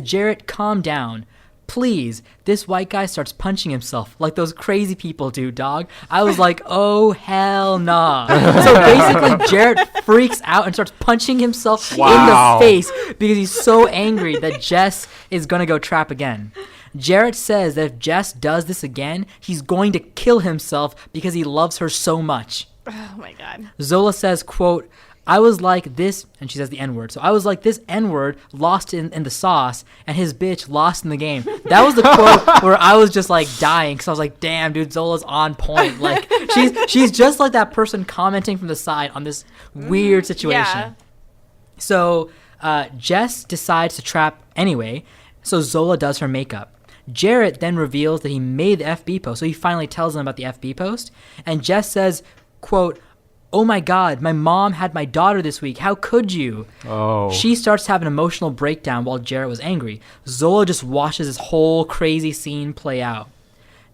Jarrett, calm down. Please. This white guy starts punching himself like those crazy people do, dog. I was like, oh, hell nah. So basically, Jarrett freaks out and starts punching himself in the face because he's so angry that Jess is going to go trap again. Jarrett says that if Jess does this again, he's going to kill himself because he loves her so much. Oh, my God. Zola says, quote, I was like this, and she says the N-word. So I was like this N-word lost in the sauce, and his bitch lost in the game. That was the quote where I was just like dying because I was like, damn, dude, Zola's on point. Like she's just like that person commenting from the side on this weird situation. Yeah. So Jess decides to trap anyway, so Zola does her makeup. Jarrett then reveals that he made the FB post, so he finally tells them about the FB post, and Jess says, quote, oh my God, my mom had my daughter this week. How could you? Oh. She starts to have an emotional breakdown while Jarrett was angry. Zola just watches this whole crazy scene play out.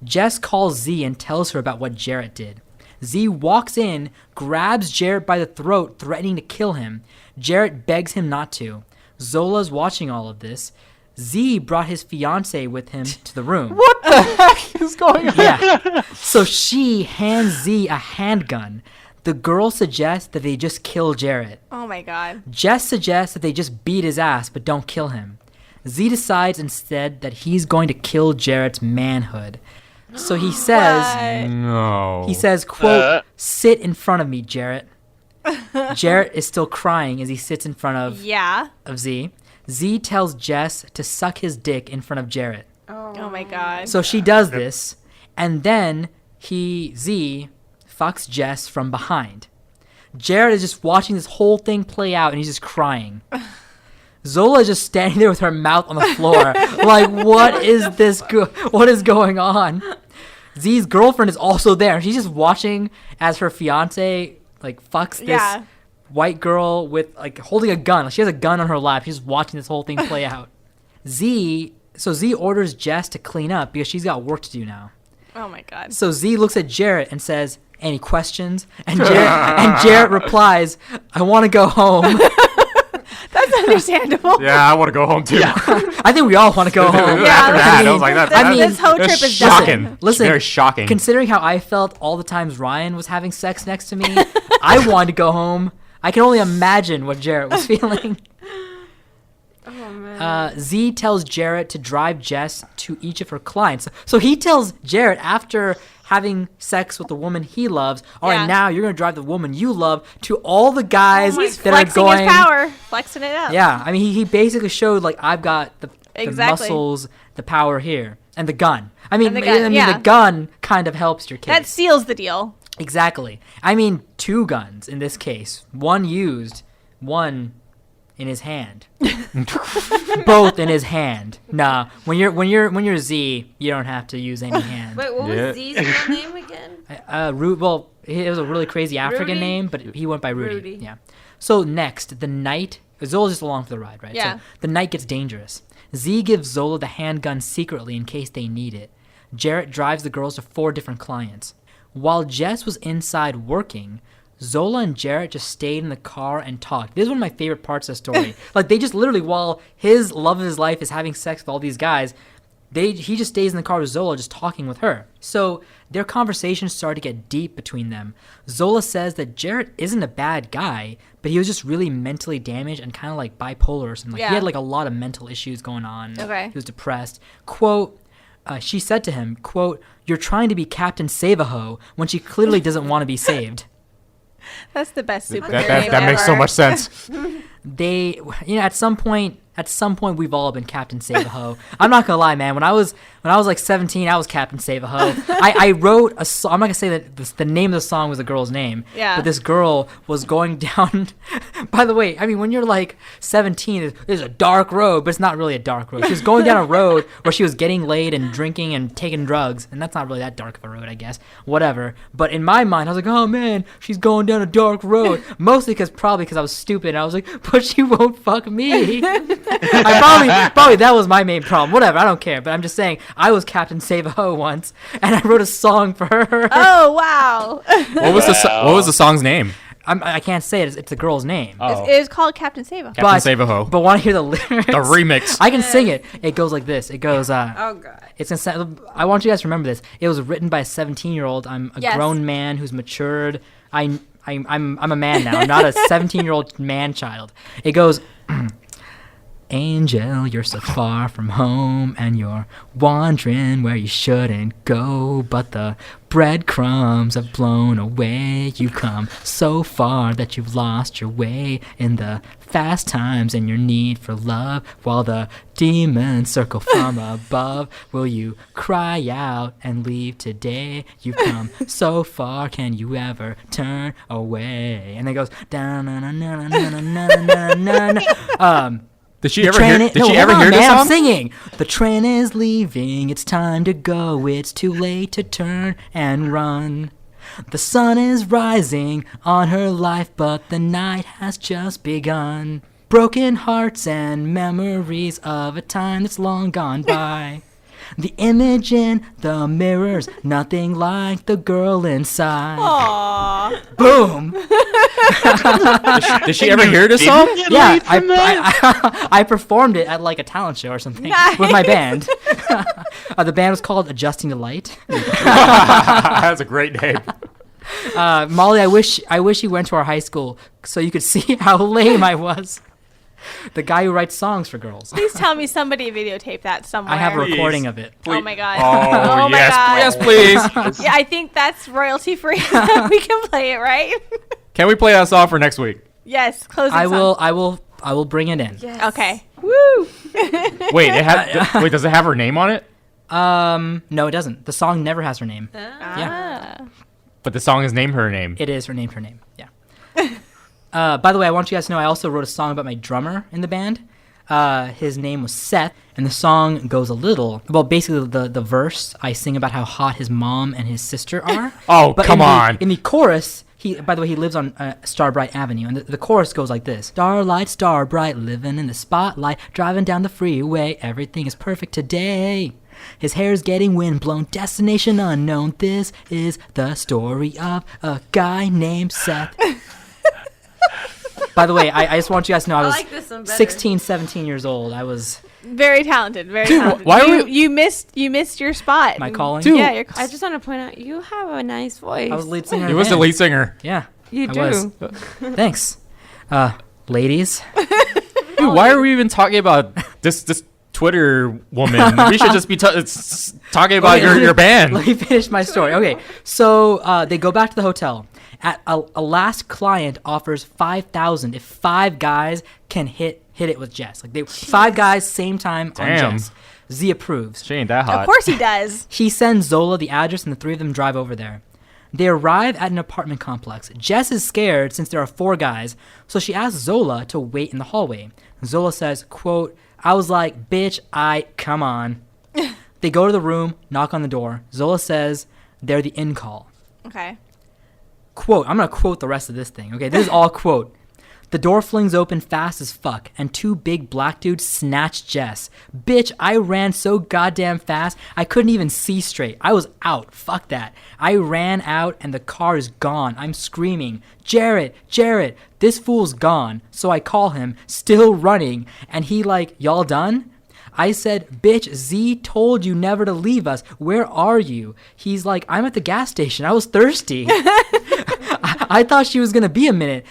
Jess calls Z and tells her about what Jarrett did. Z walks in, grabs Jarrett by the throat, threatening to kill him. Jarrett begs him not to. Zola's watching all of this. Z brought his fiancée with him to the room. What the heck is going on? Yeah. So she hands Z a handgun. The girl suggests that they just kill Jarrett. Oh, my God. Jess suggests that they just beat his ass but don't kill him. Z decides instead that he's going to kill Jarrett's manhood. So he says, No. he says, quote, sit in front of me, Jarrett. Jarrett is still crying as he sits in front of Z. Z tells Jess to suck his dick in front of Jarrett. Oh, my God. So she does this, and then Z fucks Jess from behind. Jarrett is just watching this whole thing play out, and he's just crying. Zola is just standing there with her mouth on the floor, like, what is this? What is going on? Z's girlfriend is also there. She's just watching as her fiance like fucks this white girl with like holding a gun. She has a gun on her lap. She's just watching this whole thing play out. Z orders Jess to clean up because she's got work to do now. Oh my God. So Z looks at Jarrett and says, any questions? And Jarrett replies, I want to go home. That's understandable. Yeah, I want to go home too. Yeah. I think we all want to go home. Yeah, After that, I was like, this whole trip is shocking. Listen, very shocking. Considering how I felt all the times Ryan was having sex next to me, I wanted to go home. I can only imagine what Jarrett was feeling. Oh, man. Z tells Jarrett to drive Jess to each of her clients. So he tells Jarrett after having sex with the woman he loves, all right, now you're going to drive the woman you love to all the guys that are going. Flexing his power. Flexing it up. Yeah, I mean, he basically showed, like, I've got the muscles, the power here, and the gun. I mean, the gun kind of helps your case. That seals the deal. Exactly. I mean, 2 guns in this case. 1 used, 1 in his hand. Both in his hand. Nah, when you're Z, you don't have to use any hand. Wait, what was Z's real name again? Well, it was a really crazy African name, but he went by Rudy. Yeah. So next, the night. Zola's just along for the ride, right? Yeah. So the night gets dangerous. Z gives Zola the handgun secretly in case they need it. Jarrett drives the girls to 4 different clients. While Jess was inside working, Zola and Jarrett just stayed in the car and talked. This is one of my favorite parts of the story. Like, they just literally, while his love of his life is having sex with all these guys, he just stays in the car with Zola just talking with her. So their conversation started to get deep between them. Zola says that Jarrett isn't a bad guy, but he was just really mentally damaged and kind of like bipolar or something. Like, he had like a lot of mental issues going on. Okay. He was depressed. Quote, she said to him, quote, you're trying to be Captain Save-A-Ho when she clearly doesn't want to be saved. That's the best superhero name that makes so ever. much sense. They, at some point we've all been Captain Save-A-Ho. I'm not gonna lie, man. When I was like 17, I was Captain Save-A-Ho. I wrote a song. I'm not gonna say that the name of the song was a girl's name. Yeah. But this girl was going down. By the way, I mean, when you're like 17, there's a dark road, but it's not really a dark road. She was going down a road where she was getting laid and drinking and taking drugs, and that's not really that dark of a road, I guess. Whatever. But in my mind, I was like, oh man, she's going down a dark road. Mostly probably because I was stupid. And I was like, but she won't fuck me. I probably that was my main problem. Whatever, I don't care. But I'm just saying, I was Captain Save-A-Ho once, and I wrote a song for her. Oh wow. What was the song's name? I can't say it. It's the girl's name. Oh. It was called Captain Save-A. Captain Save-A-Ho. But want to hear the lyrics? The remix. I can sing it. It goes like this. It goes. Oh god. I want you guys to remember this. It was written by a 17-year-old. I'm a Yes. grown man who's matured. I'm a man now. I'm not a 17-year-old man child. It goes. Angel, you're so far from home, and you're wandering where you shouldn't go, but the breadcrumbs have blown away. You've come so far that you've lost your way in the fast times and your need for love, while the demons circle from above. Will you cry out and leave today? You've come so far, can you ever turn away? And it goes down. Did she ever hear? Did she ever hear this I'm song? singing. The train is leaving. It's time to go. It's too late to turn and run. The sun is rising on her life, but the night has just begun. Broken hearts and memories of a time that's long gone by. The image in the mirror's nothing like the girl inside. Aww. Boom. Did she ever hear this song? Yeah, I performed it at like a talent show or something with my band. The band was called Adjusting the Light. That's a great name. Molly, I wish you went to our high school so you could see how lame I was. The guy who writes songs for girls. Please tell me somebody videotaped that somewhere. I have a Please. recording of it. Oh my god. Oh, my yes, god. yes, please. Yeah, I think that's royalty free. We can play it, right? Can we play that song for next week? Yes. Closing I song. will bring it in. Yes. Okay. Woo. Wait, wait, does it have her name on it? No, it doesn't. The song never has her name. Ah. But the song is Name Her Name. It is her name. Yeah. By the way, I want you guys to know I also wrote a song about my drummer in the band. His name was Seth, and the song goes a little. Well, basically, the verse I sing about how hot his mom and his sister are. Oh, But come on. In the chorus, by the way, he lives on Starbright Avenue, and the chorus goes like this: Starlight, Starbright, living in the spotlight, driving down the freeway, everything is perfect today. His hair's getting windblown, destination unknown. This is the story of a guy named Seth. By the way, I just want you guys to know I was like this one better. 16, 17 years old. I was Very talented. Very talented. why are you missed your spot. my calling. Dude. Yeah, your I just want to point out you have a nice voice. I was lead singer. He was the lead singer. Yeah, You I do. was. Thanks, ladies. Dude, why are we even talking about this Twitter woman? We should just be talking about Okay, your band. Let me finish my story. Okay, so they go back to the hotel. A last client offers $5,000 if 5 guys can hit it with Jess. Like 5 guys same time Damn. on Jess. Z approves. She ain't that hot. Of course he does. He sends Zola the address, and the 3 of them drive over there. They arrive at an apartment complex. Jess is scared since there are 4 guys, so she asks Zola to wait in the hallway. Zola says, quote, I was like, bitch, come on. They go to the room, knock on the door. Zola says they're the in-call. Okay. Quote, I'm going to quote the rest of this thing. Okay, this is all quote. The door flings open fast as fuck, and 2 big black dudes snatch Jess. Bitch, I ran so goddamn fast, I couldn't even see straight. I was out. Fuck that. I ran out, and the car is gone. I'm screaming, Jared, this fool's gone. So I call him, still running, and he like, y'all done? I said, bitch, Z told you never to leave us. Where are you? He's like, I'm at the gas station. I was thirsty. I thought she was going to be a minute.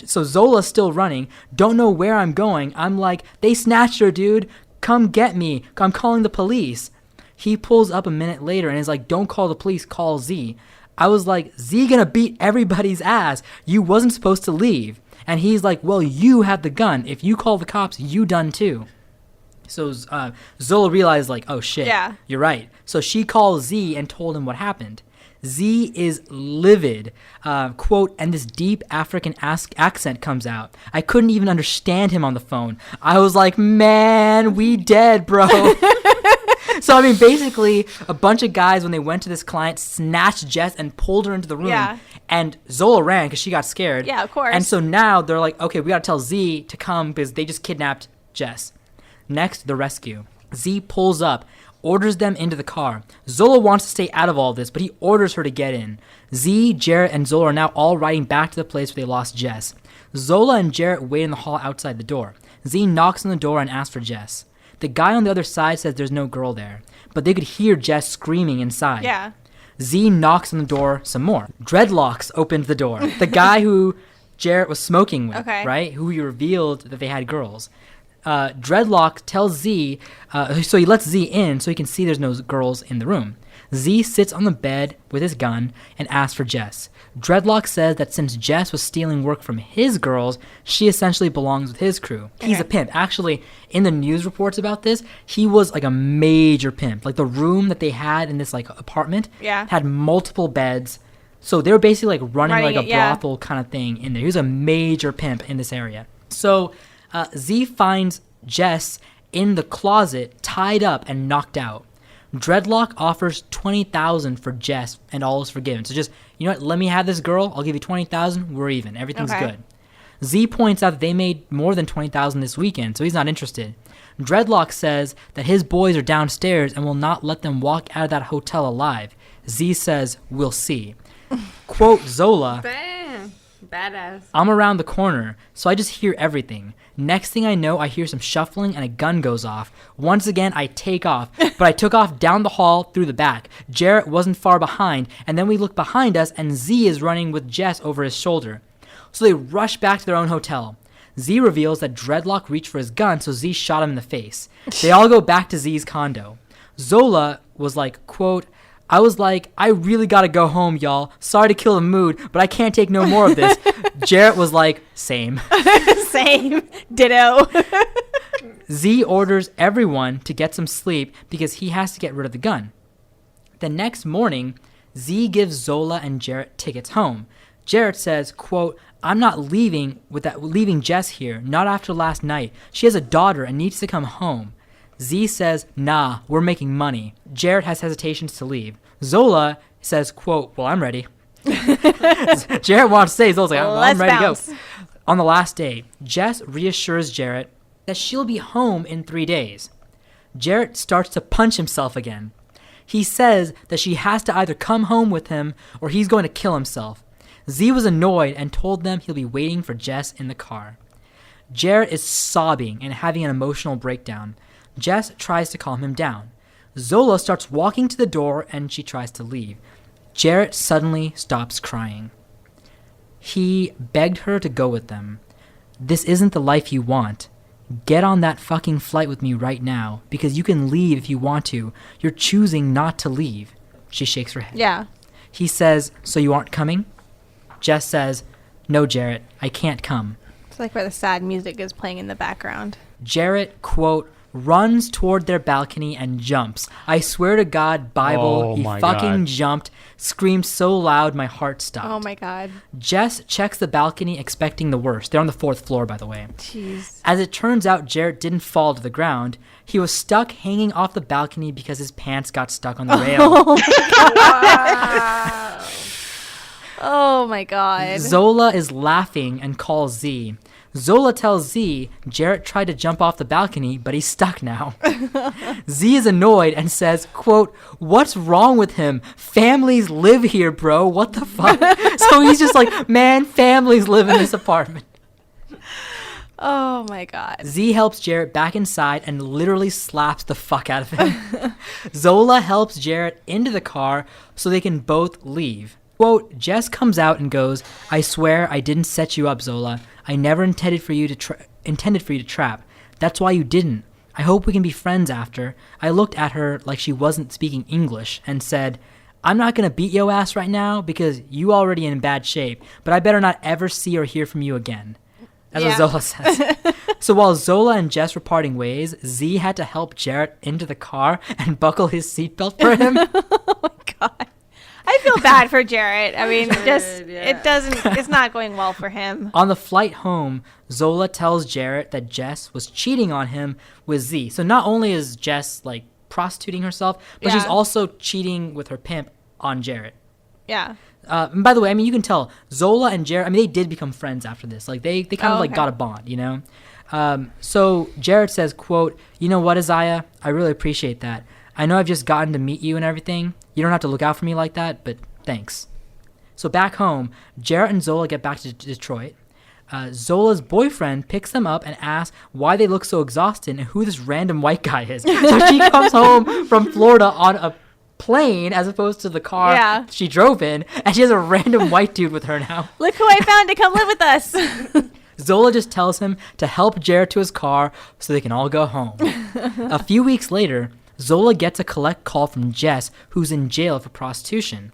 So Zola's still running. Don't know where I'm going. I'm like, they snatched her, dude. Come get me. I'm calling the police. He pulls up a minute later and is like, don't call the police, call Z. I was like, Z gonna beat everybody's ass. You wasn't supposed to leave. And he's like, well, you have the gun. If you call the cops, you done too. So Zola realized, like, oh shit, Yeah. you're right. So she called Z and told him what happened. Z is livid, quote, and this deep African accent comes out. I couldn't even understand him on the phone. I was like, man, we dead, bro. So, I mean, basically, a bunch of guys, when they went to this client, snatched Jess and pulled her into the room. Yeah. And Zola ran because she got scared. Yeah, of course. And so now they're like, okay, we got to tell Z to come because they just kidnapped Jess. Next, the rescue. Z pulls up, orders them into the car. Zola wants to stay out of all this, but he orders her to get in. Z, Jarrett, and Zola are now all riding back to the place where they lost Jess. Zola and Jarrett wait in the hall outside the door. Z knocks on the door and asks for Jess. The guy on the other side says there's no girl there, but they could hear Jess screaming inside. Yeah. Z knocks on the door some more. Dreadlocks opens the door. The guy who Jarrett was smoking with, Okay. right? Who he revealed that they had girls. Dreadlock tells Z, so he lets Z in so he can see there's no girls in the room. Z sits on the bed with his gun and asks for Jess. Dreadlock says that since Jess was stealing work from his girls, she essentially belongs with his crew. He's a pimp. Actually, in the news reports about this, he was like a major pimp. Like the room that they had in this like apartment had multiple beds. So they were basically like running like a brothel kind of thing in there. He was a major pimp in this area. So Z finds Jess in the closet, tied up and knocked out. Dreadlock offers $20,000 for Jess, and all is forgiven. So just, you know what, let me have this girl. I'll give you $20,000. We're even. Everything's good. Z points out that they made more than $20,000 this weekend, so he's not interested. Dreadlock says that his boys are downstairs and will not let them walk out of that hotel alive. Z says, we'll see. Quote Zola, Bam. Badass. I'm around the corner, so I just hear everything. Next thing I know, I hear some shuffling and a gun goes off. Once again, I take off, but I took off down the hall through the back. Jarrett wasn't far behind, and then we look behind us, and Z is running with Jess over his shoulder. So they rush back to their own hotel. Z reveals that Dreadlock reached for his gun, so Z shot him in the face. They all go back to Z's condo. Zola was like, quote, I was like, I really gotta go home, y'all. Sorry to kill the mood, but I can't take no more of this. Jarrett was like, same. Same. Ditto. Z orders everyone to get some sleep because he has to get rid of the gun. The next morning, Z gives Zola and Jarrett tickets home. Jarrett says, quote, I'm not leaving Jess here, not after last night. She has a daughter and needs to come home. Z says, nah, we're making money. Jarrett has hesitations to leave. Zola says, quote, well, I'm ready. Jarrett wants to stay. Zola's like, I'm ready to go. On the last day, Jess reassures Jarrett that she'll be home in 3 days. Jarrett starts to punch himself again. He says that she has to either come home with him or he's going to kill himself. Z was annoyed and told them he'll be waiting for Jess in the car. Jarrett is sobbing and having an emotional breakdown. Jess tries to calm him down. Zola starts walking to the door and she tries to leave. Jarrett suddenly stops crying. He begged her to go with them. This isn't the life you want. Get on that fucking flight with me right now, because you can leave if you want to. You're choosing not to leave. She shakes her head. Yeah. He says, so you aren't coming? Jess says, no, Jarrett, I can't come. It's like where the sad music is playing in the background. Jarrett, quote, runs toward their balcony and jumps. I swear to God, Bible, he fucking jumped, screamed so loud my heart stopped. Oh my God. Jess checks the balcony expecting the worst. They're on the 4th floor, by the way. Jeez. As it turns out, Jarrett didn't fall to the ground. He was stuck hanging off the balcony because his pants got stuck on the rail. Oh my God. Oh my God. Zola is laughing and calls Z. Zola tells Z Jarrett tried to jump off the balcony, but he's stuck now. Z is annoyed and says, quote, what's wrong with him? Families live here, bro. What the fuck? So he's just like, man, families live in this apartment. Oh my God. Z helps Jarrett back inside and literally slaps the fuck out of him. Zola helps Jarrett into the car so they can both leave. Quote, Jess comes out and goes, I swear I didn't set you up, Zola. I never intended for you to trap. That's why you didn't. I hope we can be friends after. I looked at her like she wasn't speaking English and said, I'm not going to beat yo ass right now because you already in bad shape, but I better not ever see or hear from you again. That's what Zola says. So while Zola and Jess were parting ways, Z had to help Jarrett into the car and buckle his seatbelt for him. Oh my God. I feel bad for Jarrett. I mean, it's not going well for him. On the flight home, Zola tells Jarrett that Jess was cheating on him with Z. So not only is Jess like prostituting herself, but she's also cheating with her pimp on Jarrett. Yeah. And by the way, I mean, you can tell Zola and Jarrett, I mean, they did become friends after this. Like they kind of like got a bond, you know? So Jared says, quote, "You know what, Isaiah? I really appreciate that. I know I've just gotten to meet you and everything. You don't have to look out for me like that, but thanks." So back home, Jarrett and Zola get back to Detroit. Zola's boyfriend picks them up and asks why they look so exhausted and who this random white guy is. So she comes home from Florida on a plane as opposed to the car she drove in, and she has a random white dude with her now. Look who I found to come live with us. Zola just tells him to help Jared to his car so they can all go home. A few weeks later, Zola gets a collect call from Jess, who's in jail for prostitution.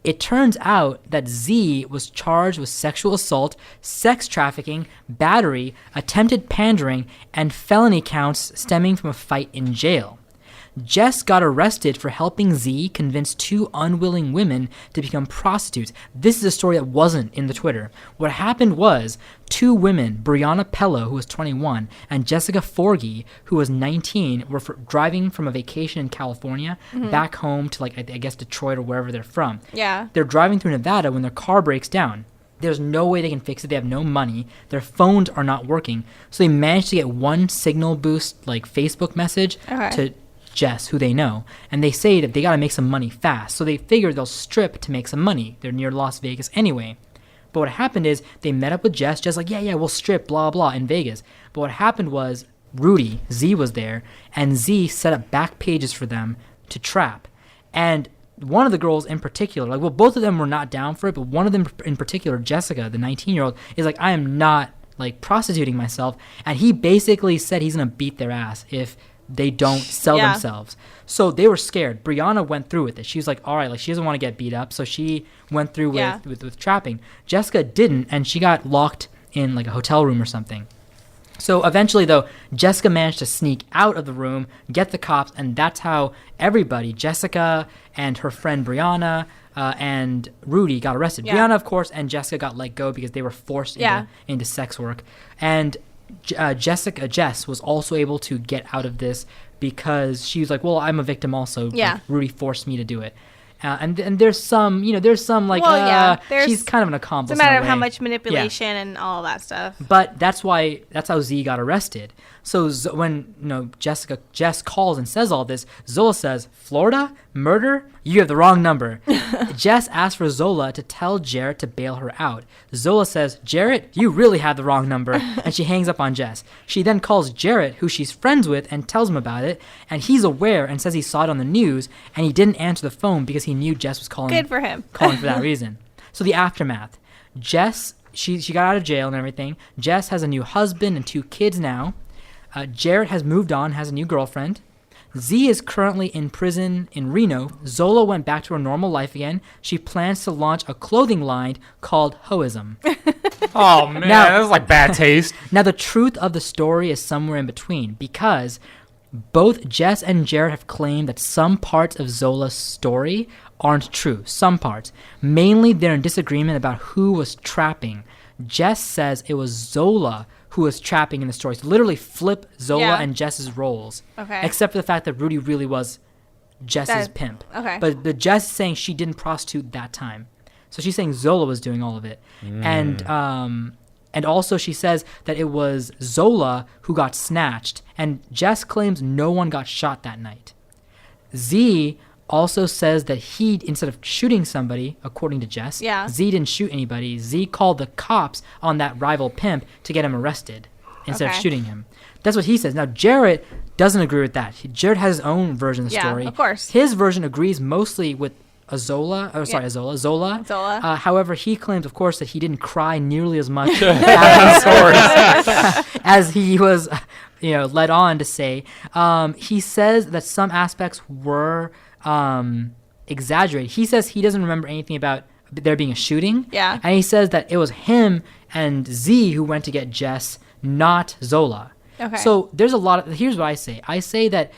It turns out that Z was charged with sexual assault, sex trafficking, battery, attempted pandering, and felony counts stemming from a fight in jail. Jess got arrested for helping Z convince two unwilling women to become prostitutes. This is a story that wasn't in the Twitter. What happened was two women, Brianna Pello, who was 21, and Jessica Forgy, who was 19, were driving from a vacation in California back home to, like, I guess Detroit or wherever they're from. Yeah. They're driving through Nevada when their car breaks down. There's no way they can fix it. They have no money. Their phones are not working. So they managed to get one signal boost, like, Facebook message to Jess, who they know, and they say that they got to make some money fast. So they figure they'll strip to make some money. They're near Las Vegas anyway. But what happened is they met up with Jess. Jess like, yeah, we'll strip, blah, blah, in Vegas. But what happened was Rudy, Z, was there, and Z set up back pages for them to trap. And one of the girls in particular, like, well, both of them were not down for it, but one of them in particular, Jessica, the 19-year-old, is like, I am not, like, prostituting myself. And he basically said he's going to beat their ass if they don't sell themselves. So they were scared. Brianna went through with it. She was like, all right, like, she doesn't want to get beat up, so she went through with trapping. Jessica didn't, and she got locked in, like, a hotel room or something. So eventually, though, Jessica managed to sneak out of the room, get the cops, and that's how everybody, Jessica and her friend Brianna and Rudy, got arrested. Brianna, of course, and Jessica got let go because they were forced into sex work. And Jess was also able to get out of this because she was like, well, I'm a victim also. Like, Rudy forced me to do it. And there's some, like, she's kind of an accomplice. It's a matter of how much manipulation and all that stuff. But that's how Z got arrested. So when Jess calls and says all this, Zola says, Florida? Murder? You have the wrong number. Jess asks for Zola to tell Jarrett to bail her out. Zola says, Jarrett, you really have the wrong number. And she hangs up on Jess. She then calls Jarrett, who she's friends with, and tells him about it. And he's aware and says he saw it on the news. And he didn't answer the phone because he knew Jess was calling. Good for him. Calling for that reason. So the aftermath. Jess, she got out of jail and everything. Jess has a new husband and 2 kids now. Jarrett has moved on, has a new girlfriend. Z is currently in prison in Reno. Zola went back to her normal life again. She plans to launch a clothing line called Hoism. Oh, man, that's like bad taste. Now, the truth of the story is somewhere in between because both Jess and Jarrett have claimed that some parts of Zola's story aren't true. Some parts. Mainly, they're in disagreement about who was trapping. Jess says it was Zola who was trapping in the story. So literally flip Zola and Jess's roles. Okay. Except for the fact that Rudy really was Jess's pimp. Okay. But Jess is saying she didn't prostitute that time. So she's saying Zola was doing all of it. And also she says that it was Zola who got snatched. And Jess claims no one got shot that night. Z also says that he, instead of shooting somebody, according to Jess, Z didn't shoot anybody. Z called the cops on that rival pimp to get him arrested instead of shooting him. That's what he says. Now, Jarrett doesn't agree with that. Jarrett has his own version of the story. Yeah, of course. His version agrees mostly with Zola. However, he claims, of course, that he didn't cry nearly as much as he was led on to say. He says that some aspects were exaggerated. He says he doesn't remember anything about there being a shooting. Yeah. And he says that it was him and Z who went to get Jess, not Zola. Okay. So there's a lot of, here's what I say. I say that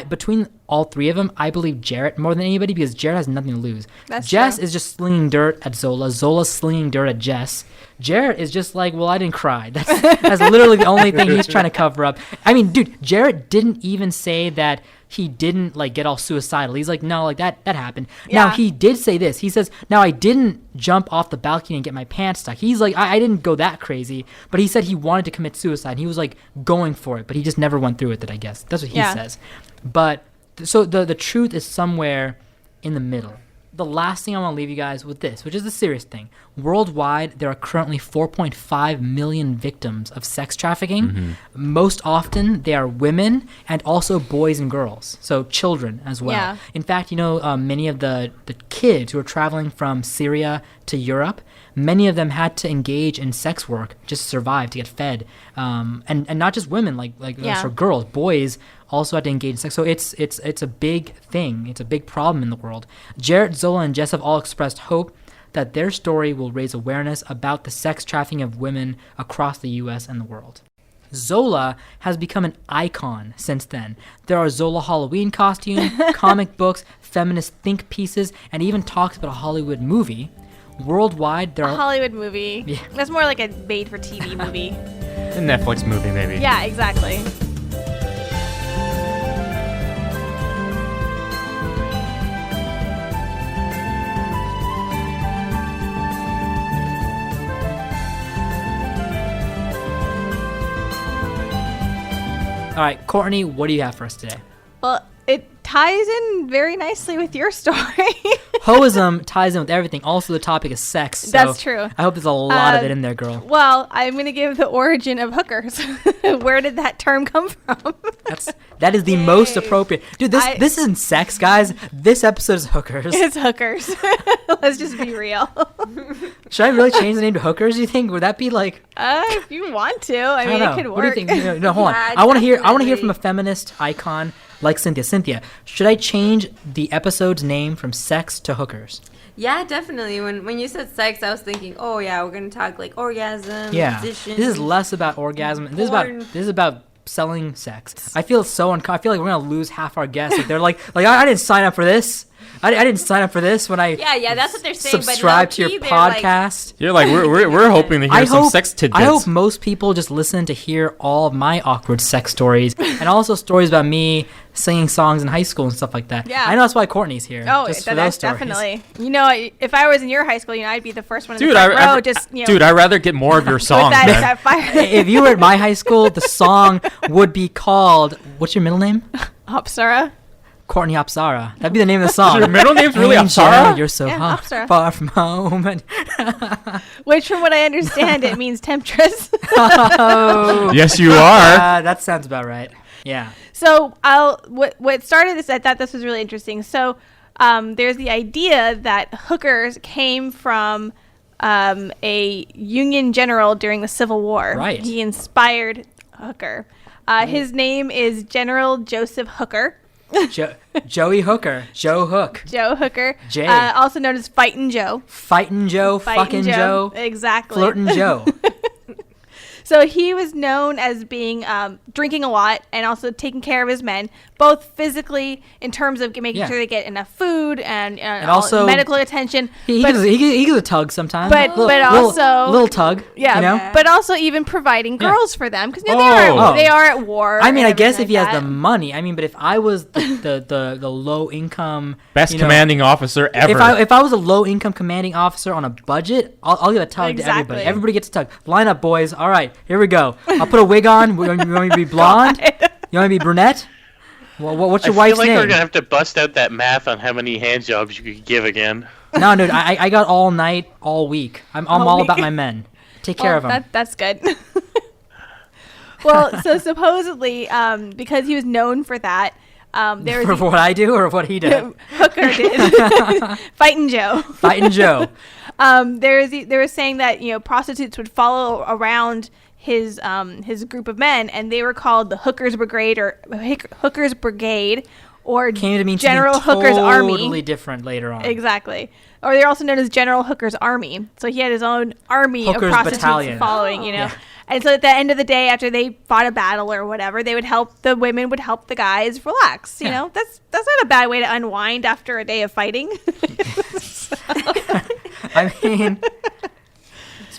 between all 3 of them, I believe Jarrett more than anybody because Jarrett has nothing to lose. Jess is just slinging dirt at Zola. Zola's slinging dirt at Jess. Jarrett is just like, well, I didn't cry. That's literally the only thing he's trying to cover up. I mean, dude, Jarrett didn't even say that he didn't like get all suicidal. He's like, no, like that happened. Yeah. Now he did say this. He says, now I didn't jump off the balcony and get my pants stuck. He's like, I didn't go that crazy, but he said he wanted to commit suicide. He was like going for it, but he just never went through with it, I guess. That's what he says. But so the truth is somewhere in the middle. The last thing I want to leave you guys with this, which is the serious thing. Worldwide, there are currently 4.5 million victims of sex trafficking. Most often, they are women and also boys and girls, so children as well. Yeah. In fact, many of the kids who are traveling from Syria to Europe, many of them had to engage in sex work just to survive, to get fed. And not just women, like for girls, boys also had to engage in sex. So it's a big thing. It's a big problem in the world. Jarrett, Zola, and Jess have all expressed hope that their story will raise awareness about the sex trafficking of women across the U.S. and the world. Zola has become an icon since then. There are Zola Halloween costumes, comic books, feminist think pieces, and even talks about a Hollywood movie. Worldwide, there A are... Hollywood movie. Yeah. That's more like a made-for-TV movie. A Netflix movie, maybe. Yeah, exactly. All right, Courtney, what do you have for us today? Well, it ties in very nicely with your story. Hoism ties in with everything. Also, the topic is sex. So That's true. I hope there's a lot of it in there, girl. Well, I'm going to give the origin of hookers. Where did that term come from? That is the most appropriate. Dude, this isn't sex, guys. This episode is hookers. It's hookers. Let's just be real. Should I really change the name to hookers, do you think? Would that be like... If you want to. I mean, don't it could know. work. What do you think? No, hold on. Yeah, I want to hear definitely. from a feminist icon like Cynthia. Cynthia, should I change the episode's name from sex to hookers? Yeah, definitely. When you said sex, I was thinking, oh yeah, we're gonna talk like orgasm, Yeah. position. This is less about orgasm. This Porn. is about selling sex. I feel I feel like we're gonna lose half our guests. Like they're like I didn't sign up for this. I didn't sign up for this when I Yeah, that's what they're saying. subscribe but to your low-key, they're like- podcast. You're like, we're hoping to hear some sex tidbits. I hope most people just listen to hear all of my awkward sex stories and also stories about me singing songs in high school and stuff like that. Yeah. I know that's why Courtney's here. Oh, just for that's those stories. definitely. If I was in your high school, I'd be the first one in Dude, the front row. I'd rather get more of your with songs, that, man. that fire. If you were at my high school, the song would be called, what's your middle name? Hopsara. Courtney Apsara. That'd be the name of the song. Your middle name's really Angel, Apsara? You're so Yeah, hot, Apsara. far from home. And Which, from what I understand, it means temptress. oh, Yes, you are. that sounds about right. Yeah. So what started this? I thought this was really interesting. So there's the idea that hookers came from a Union general during the Civil War. Right. He inspired hooker. His name is General Joseph Hooker. Joey Hooker. Joe Hook. Joe Hooker. Jay. Also known as Fightin' Joe. Fightin' Joe. Fucking Joe. Exactly. Flirtin' Joe. So he was known as being drinking a lot and also taking care of his men, both physically in terms of making Yeah. sure they get enough food and also medical attention. He but, gives a tug sometimes. but also little tug. yeah, You know? but also even providing Yeah. girls for them because Oh. they are at war. I mean, and I guess everything if he like has that. the money. I mean, but if I was the low income Best commanding officer ever. If I was a low income commanding officer on a budget, I'll give a tug to everybody. Exactly. Everybody gets a tug. Line up, boys. All right, here we go. I'll put a wig on. You want me to be blonde? You want me to be brunette? Well, what's your I wife's feel like name? we're gonna have to bust out that math on how many hand jobs you could give again. No, dude, I got all night, all week. I'm all week. about my men. Take care of them. That's good. Well, so supposedly, because he was known for that, there For was what I do or what he did? Hooker did. Fightin' Joe. Fighting Joe. They were saying that prostitutes would follow around his group of men, and they were called the Hookers Brigade or Hookers Brigade, or Came to mean General something Hooker's totally Army. different later on. Exactly. Or they're also known as General Hooker's Army. So he had his own army Hooker's of prostitutes battalion. following, Yeah. And so at the end of the day, after they fought a battle or whatever, the women would help the guys relax. You know, that's not a bad way to unwind after a day of fighting. I mean,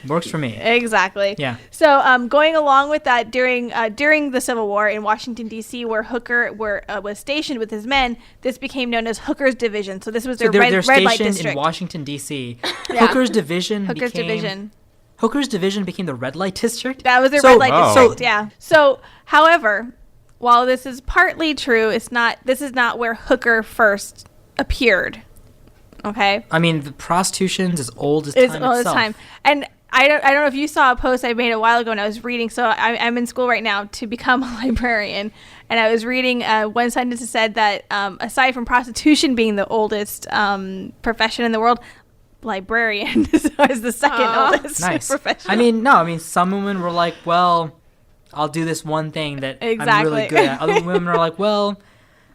Works for me. Exactly. Yeah. So, going along with that, during the Civil War in Washington D.C., where Hooker was stationed with his men, this became known as Hooker's Division. So this was their red light stationed district in Washington D.C. Yeah. Hooker's Division. Hooker's Division became the red light district. That was their red light district. So, yeah. So, however, while this is partly true, this is not where Hooker first appeared. Okay. I mean, the prostitution's as old as time itself. It's old as time. And I don't know if you saw a post I made a while ago when I was reading. So I'm in school right now to become a librarian. And I was reading one sentence that said that aside from prostitution being the oldest profession in the world, librarian is the second oldest profession. I mean, some women were like, well, I'll do this one thing that I'm really good at. Other women are like, well,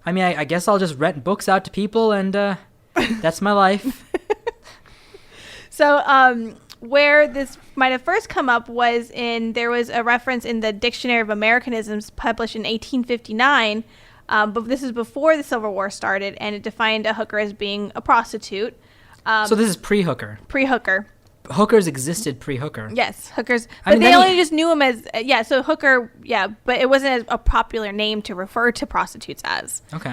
I mean, I guess I'll just rent books out to people and that's my life. So, where this might have first come up was there was a reference in the Dictionary of Americanisms published in 1859, but this is before the Civil War started, and it defined a hooker as being a prostitute. So this is pre-hooker. Pre-hooker. Hookers existed pre-hooker. Yes, hookers. But they only just knew them as, so hooker, but it wasn't as a popular name to refer to prostitutes as. Okay.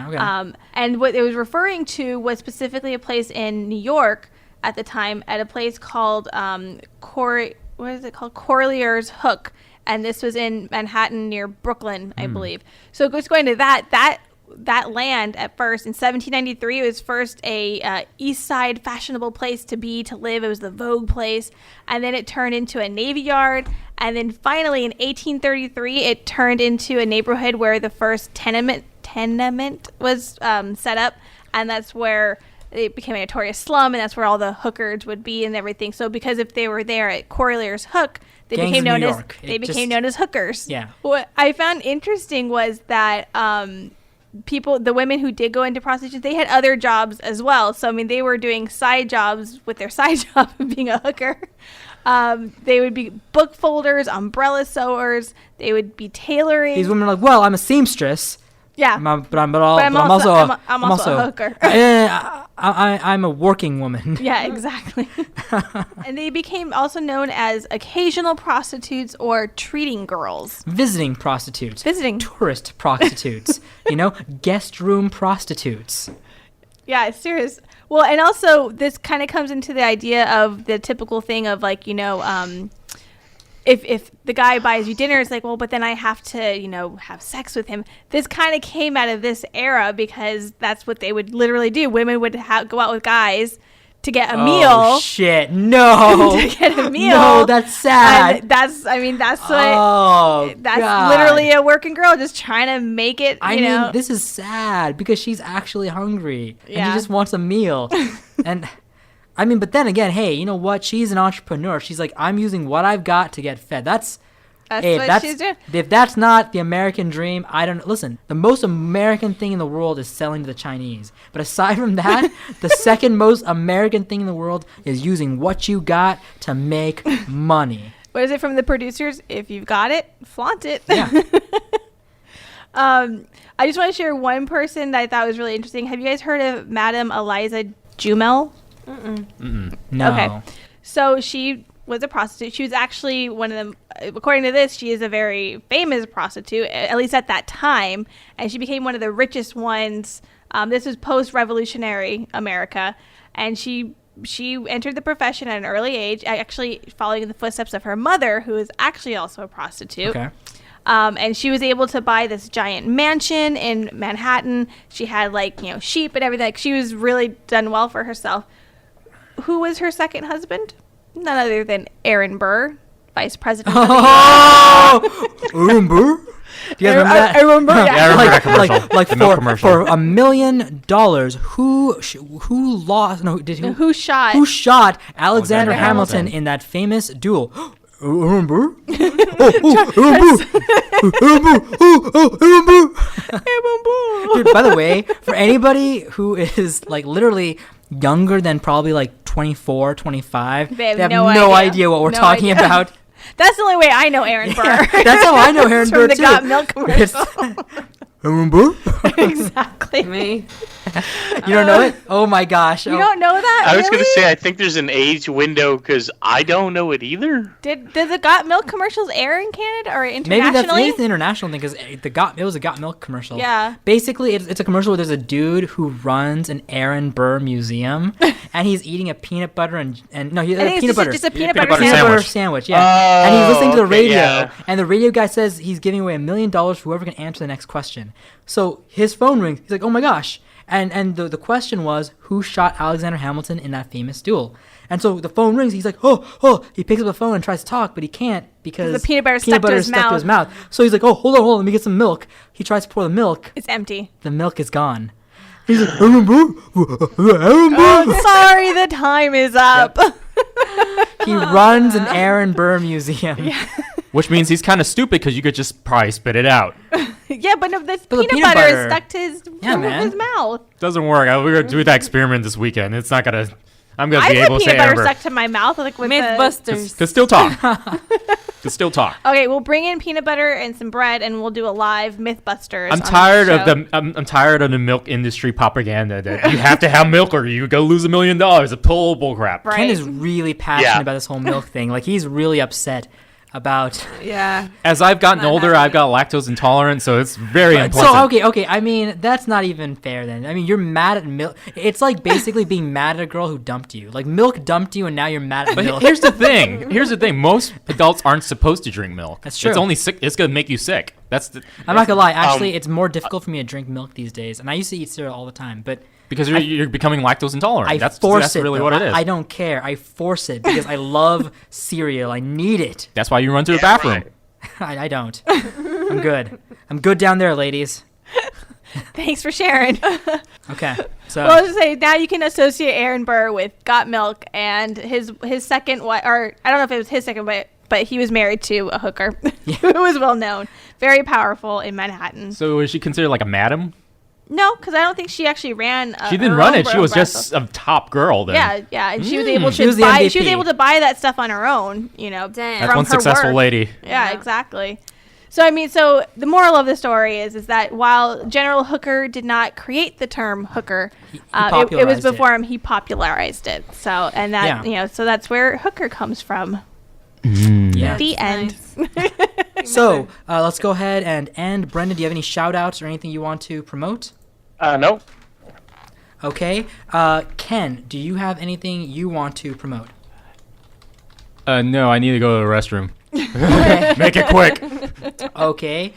And what it was referring to was specifically a place in New York at the time, at a place called Corlear's Hook. And this was in Manhattan near Brooklyn, I believe. So just going to that land at first in 1793, it was first a east side fashionable place to live. It was the Vogue place, and then it turned into a navy yard, and then finally in 1833 it turned into a neighborhood where the first tenement was set up, and that's where it became a notorious slum, and that's where all the hookers would be and everything. So because if they were there at Corlear's Hook, they became known as hookers. Yeah. What I found interesting was that the women who did go into prostitution, they had other jobs as well. So, I mean, they were doing side jobs with their side job of being a hooker. They would be book folders, umbrella sewers. They would be tailoring. These women are like, well, I'm a seamstress. Yeah. But I'm also a hooker. I'm a working woman. Yeah, exactly. And they became also known as occasional prostitutes or treating girls. Visiting prostitutes. Tourist prostitutes. Guest room prostitutes. Yeah, it's serious. Well, and also this kind of comes into the idea of the typical thing of like, if the guy buys you dinner, it's like, well, but then I have to, have sex with him. This kind of came out of this era because that's what they would literally do. Women would go out with guys to get a meal. Oh, shit. No. To get a meal. No, that's sad. And that's literally a working girl just trying to make it, I mean, this is sad because she's actually hungry. Yeah. And she just wants a meal. And I mean, but then again, hey, you know what? She's an entrepreneur. She's like, I'm using what I've got to get fed. That's what she's doing. If that's not the American dream, I don't know. Listen, the most American thing in the world is selling to the Chinese. But aside from that, the second most American thing in the world is using what you got to make money. What is it from the producers? If you've got it, flaunt it. Yeah. I just want to share one person that I thought was really interesting. Have you guys heard of Madame Eliza Jumel? No. Okay. So she was a prostitute. She was actually one of them. According to this, she is a very famous prostitute, at least at that time. And she became one of the richest ones. This was post-revolutionary America. And she entered the profession at an early age, actually following in the footsteps of her mother, who is actually also a prostitute. Okay. And she was able to buy this giant mansion in Manhattan. She had sheep and everything. Like, she was really done well for herself. Who was her second husband? None other than Aaron Burr, vice president. Aaron Burr? Do you guys remember that? Aaron Burr, yeah. I remember that commercial. Like for $1 million, who shot Alexander Hamilton in that famous duel? Aaron Burr? Dude, by the way, for anybody who is literally younger than probably 24, 25, they have no idea what we're talking about. That's the only way I know Aaron Burr. Yeah, that's how I know Aaron Burr too. From the Got Milk commercial. Aaron Burr? Exactly. Me. You don't know it? Oh my gosh. You don't know that? I was gonna really? say I think there's an age window because I don't know it either. Did the Got Milk commercials air in Canada or Maybe internationally? that's the international thing because it was a Got Milk commercial. Yeah. Basically, it's a commercial where there's a dude who runs an Aaron Burr museum, and he's eating a peanut butter and no, he I think peanut butter. just a peanut peanut butter butter sandwich. Sandwich, yeah. And he's listening to the okay, radio, yeah. and the radio guy says he's giving away $1 million for whoever can answer the next question. So his phone rings. He's like, "Oh my gosh!" And the question was, who shot Alexander Hamilton in that famous duel? And so the phone rings. He's like, "Oh!" He picks up the phone and tries to talk, but he can't because The peanut butter stuck to his mouth. So he's like, "Oh, hold on, let me get some milk." He tries to pour the milk. It's empty. The milk is gone. He's like, "Aaron Burr? Aaron Burr?" Oh, sorry, the time is up. He runs an Aaron Burr museum. Which means he's kind of stupid because you could just probably spit it out. Yeah, but no, this But the peanut butter is butter- stuck to his, Yeah, roof of man. his mouth. Doesn't work. We're gonna do that experiment this weekend. It's not gonna. I'm gonna I've be had able to say peanut butter Amber. stuck to my mouth, like with the... Mythbusters. Could still talk. Could still talk. Okay, we'll bring in peanut butter and some bread, and we'll do a live MythBusters. I'm on tired the of show. the I'm tired of the milk industry propaganda that you have to have milk or you go lose $1 million. It's total bullcrap. Right. Ken is really passionate Yeah. about this whole milk thing. Like, he's really upset about... Yeah. As I've gotten Not older, having I've got lactose intolerant, so it's very So, unpleasant. okay. I mean, that's not even fair then. I mean, you're mad at milk. It's like basically being mad at a girl who dumped you. Like, milk dumped you, and now you're mad at But milk. here's the thing. Most adults aren't supposed to drink milk. That's true. It's only sick. It's gonna make you sick. That's the. I'm not gonna lie. Actually, it's more difficult for me to drink milk these days. And I used to eat cereal all the time, but Because you're becoming lactose intolerant. I that's force it. really though. what it is. I don't care. I force it because I love cereal. I need it. That's why you run to the bathroom. I don't. I'm good. I'm good down there, ladies. Thanks for sharing. Okay. So Well, I was just say now you can associate Aaron Burr with Got Milk and his second wife, or I don't know if it was his second wife, but he was married to a hooker who was well known, very powerful in Manhattan. So is she considered like a madam? No, because I don't think she actually ran. She didn't run it. She was just a top girl then. Yeah, and she was able She to was the buy. She was MVP. able to buy that stuff on her own. You know, Damn. That's from one her successful work. lady. Yeah, Yeah. exactly. So I mean, so the moral of the story is that while General Hooker did not create the term hooker, he it was popularized before him. He popularized it. So and that Yeah. so that's where hooker comes from. yeah. The end. So let's go ahead and end. Brendan, do you have any shout outs or anything you want to promote? No. Okay. Ken, do you have anything you want to promote? No, I need to go to the restroom. Okay. Make it quick. Okay.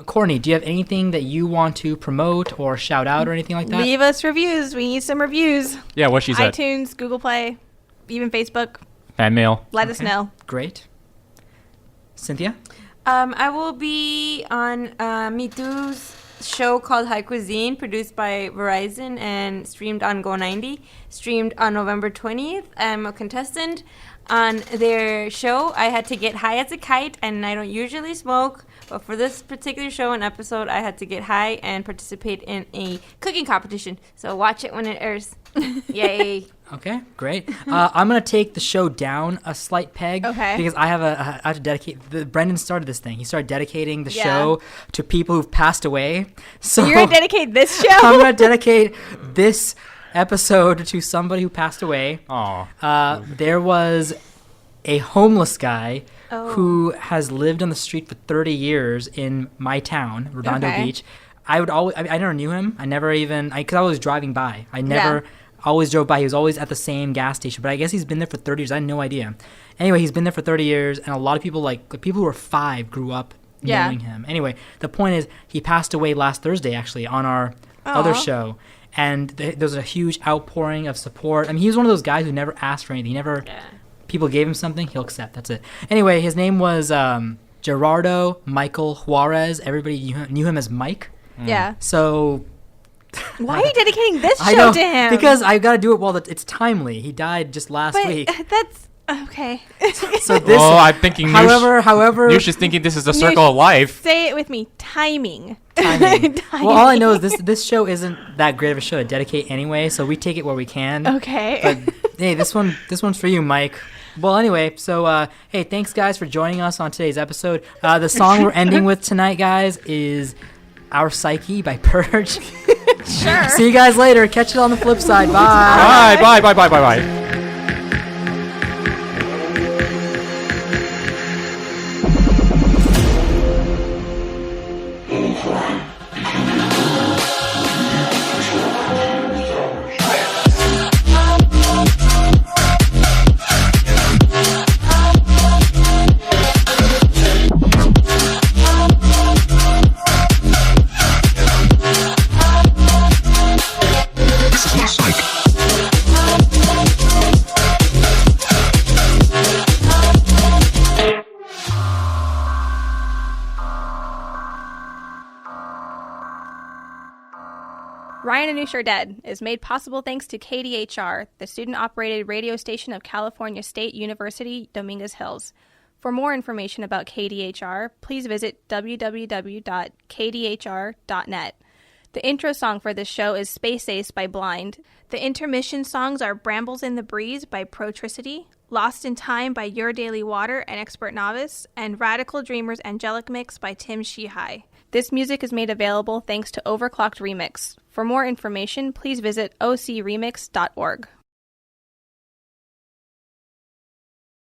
Courtney, do you have anything that you want to promote or shout out or anything like that? Leave us reviews. We need some reviews. Yeah, what she said. iTunes, Google Play, even Facebook. Fan mail. Let us Okay. know. Great. Cynthia? I will be on Me Too's show called High Cuisine, produced by Verizon and streamed on Go90. Streamed on November 20th. I'm a contestant on their show. I had to get high as a kite, and I don't usually smoke, but for this particular show and episode, I had to get high and participate in a cooking competition. So watch it when it airs. Yay. Okay, great. I'm gonna take the show down a slight peg. Okay. Because I have to dedicate. Brendan started this thing. He started dedicating the Yeah. show to people who've passed away. So You're gonna dedicate this show. I'm gonna dedicate this episode to somebody who passed away. Aw. There was a homeless guy Oh. who has lived on the street for 30 years in my town, Redondo Okay. Beach. I never knew him. I never even, because I was driving by. I never always drove by. He was always at the same gas station, but I guess he's been there for 30 years. I had no idea. Anyway, he's been there for 30 years, and a lot of people, like people who were 5 grew up Yeah. knowing him. Anyway, the point is, he passed away last Thursday, actually, on our other Aw. show. And there was a huge outpouring of support. I mean, he was one of those guys who never asked for anything. He never, people gave him something, he'll accept. That's it. Anyway, his name was Gerardo Michael Juarez. Everybody knew him as Mike. Yeah. So Why are you dedicating this I show know to him? because I got to do it while it's timely. He died just last but week. that's okay. So this, Oh, I'm thinking however, Noosh is thinking this is the circle of life. Say it with me. Timing. timing. Timing. Well, all I know is this show isn't that great of a show to dedicate anyway, so we take it where we can. Okay. But hey, this one's for you, Mike. Well, anyway, so hey, thanks guys for joining us on today's episode. The song we're ending with tonight, guys, is "Our Psyche" by Purge. Sure. See you guys later. Catch it on the flip side. Bye. Bye, bye, bye, bye, bye, bye. Ryan and Noosh Are Dead is made possible thanks to KDHR, the student-operated radio station of California State University, Dominguez Hills. For more information about KDHR, please visit www.kdhr.net. The intro song for this show is Space Ace by Blind. The intermission songs are Brambles in the Breeze by Protricity, Lost in Time by Your Daily Water and Expert Novice, and Radical Dreamers Angelic Mix by Tim Shihai. This music is made available thanks to Overclocked Remix. For more information, please visit ocremix.org.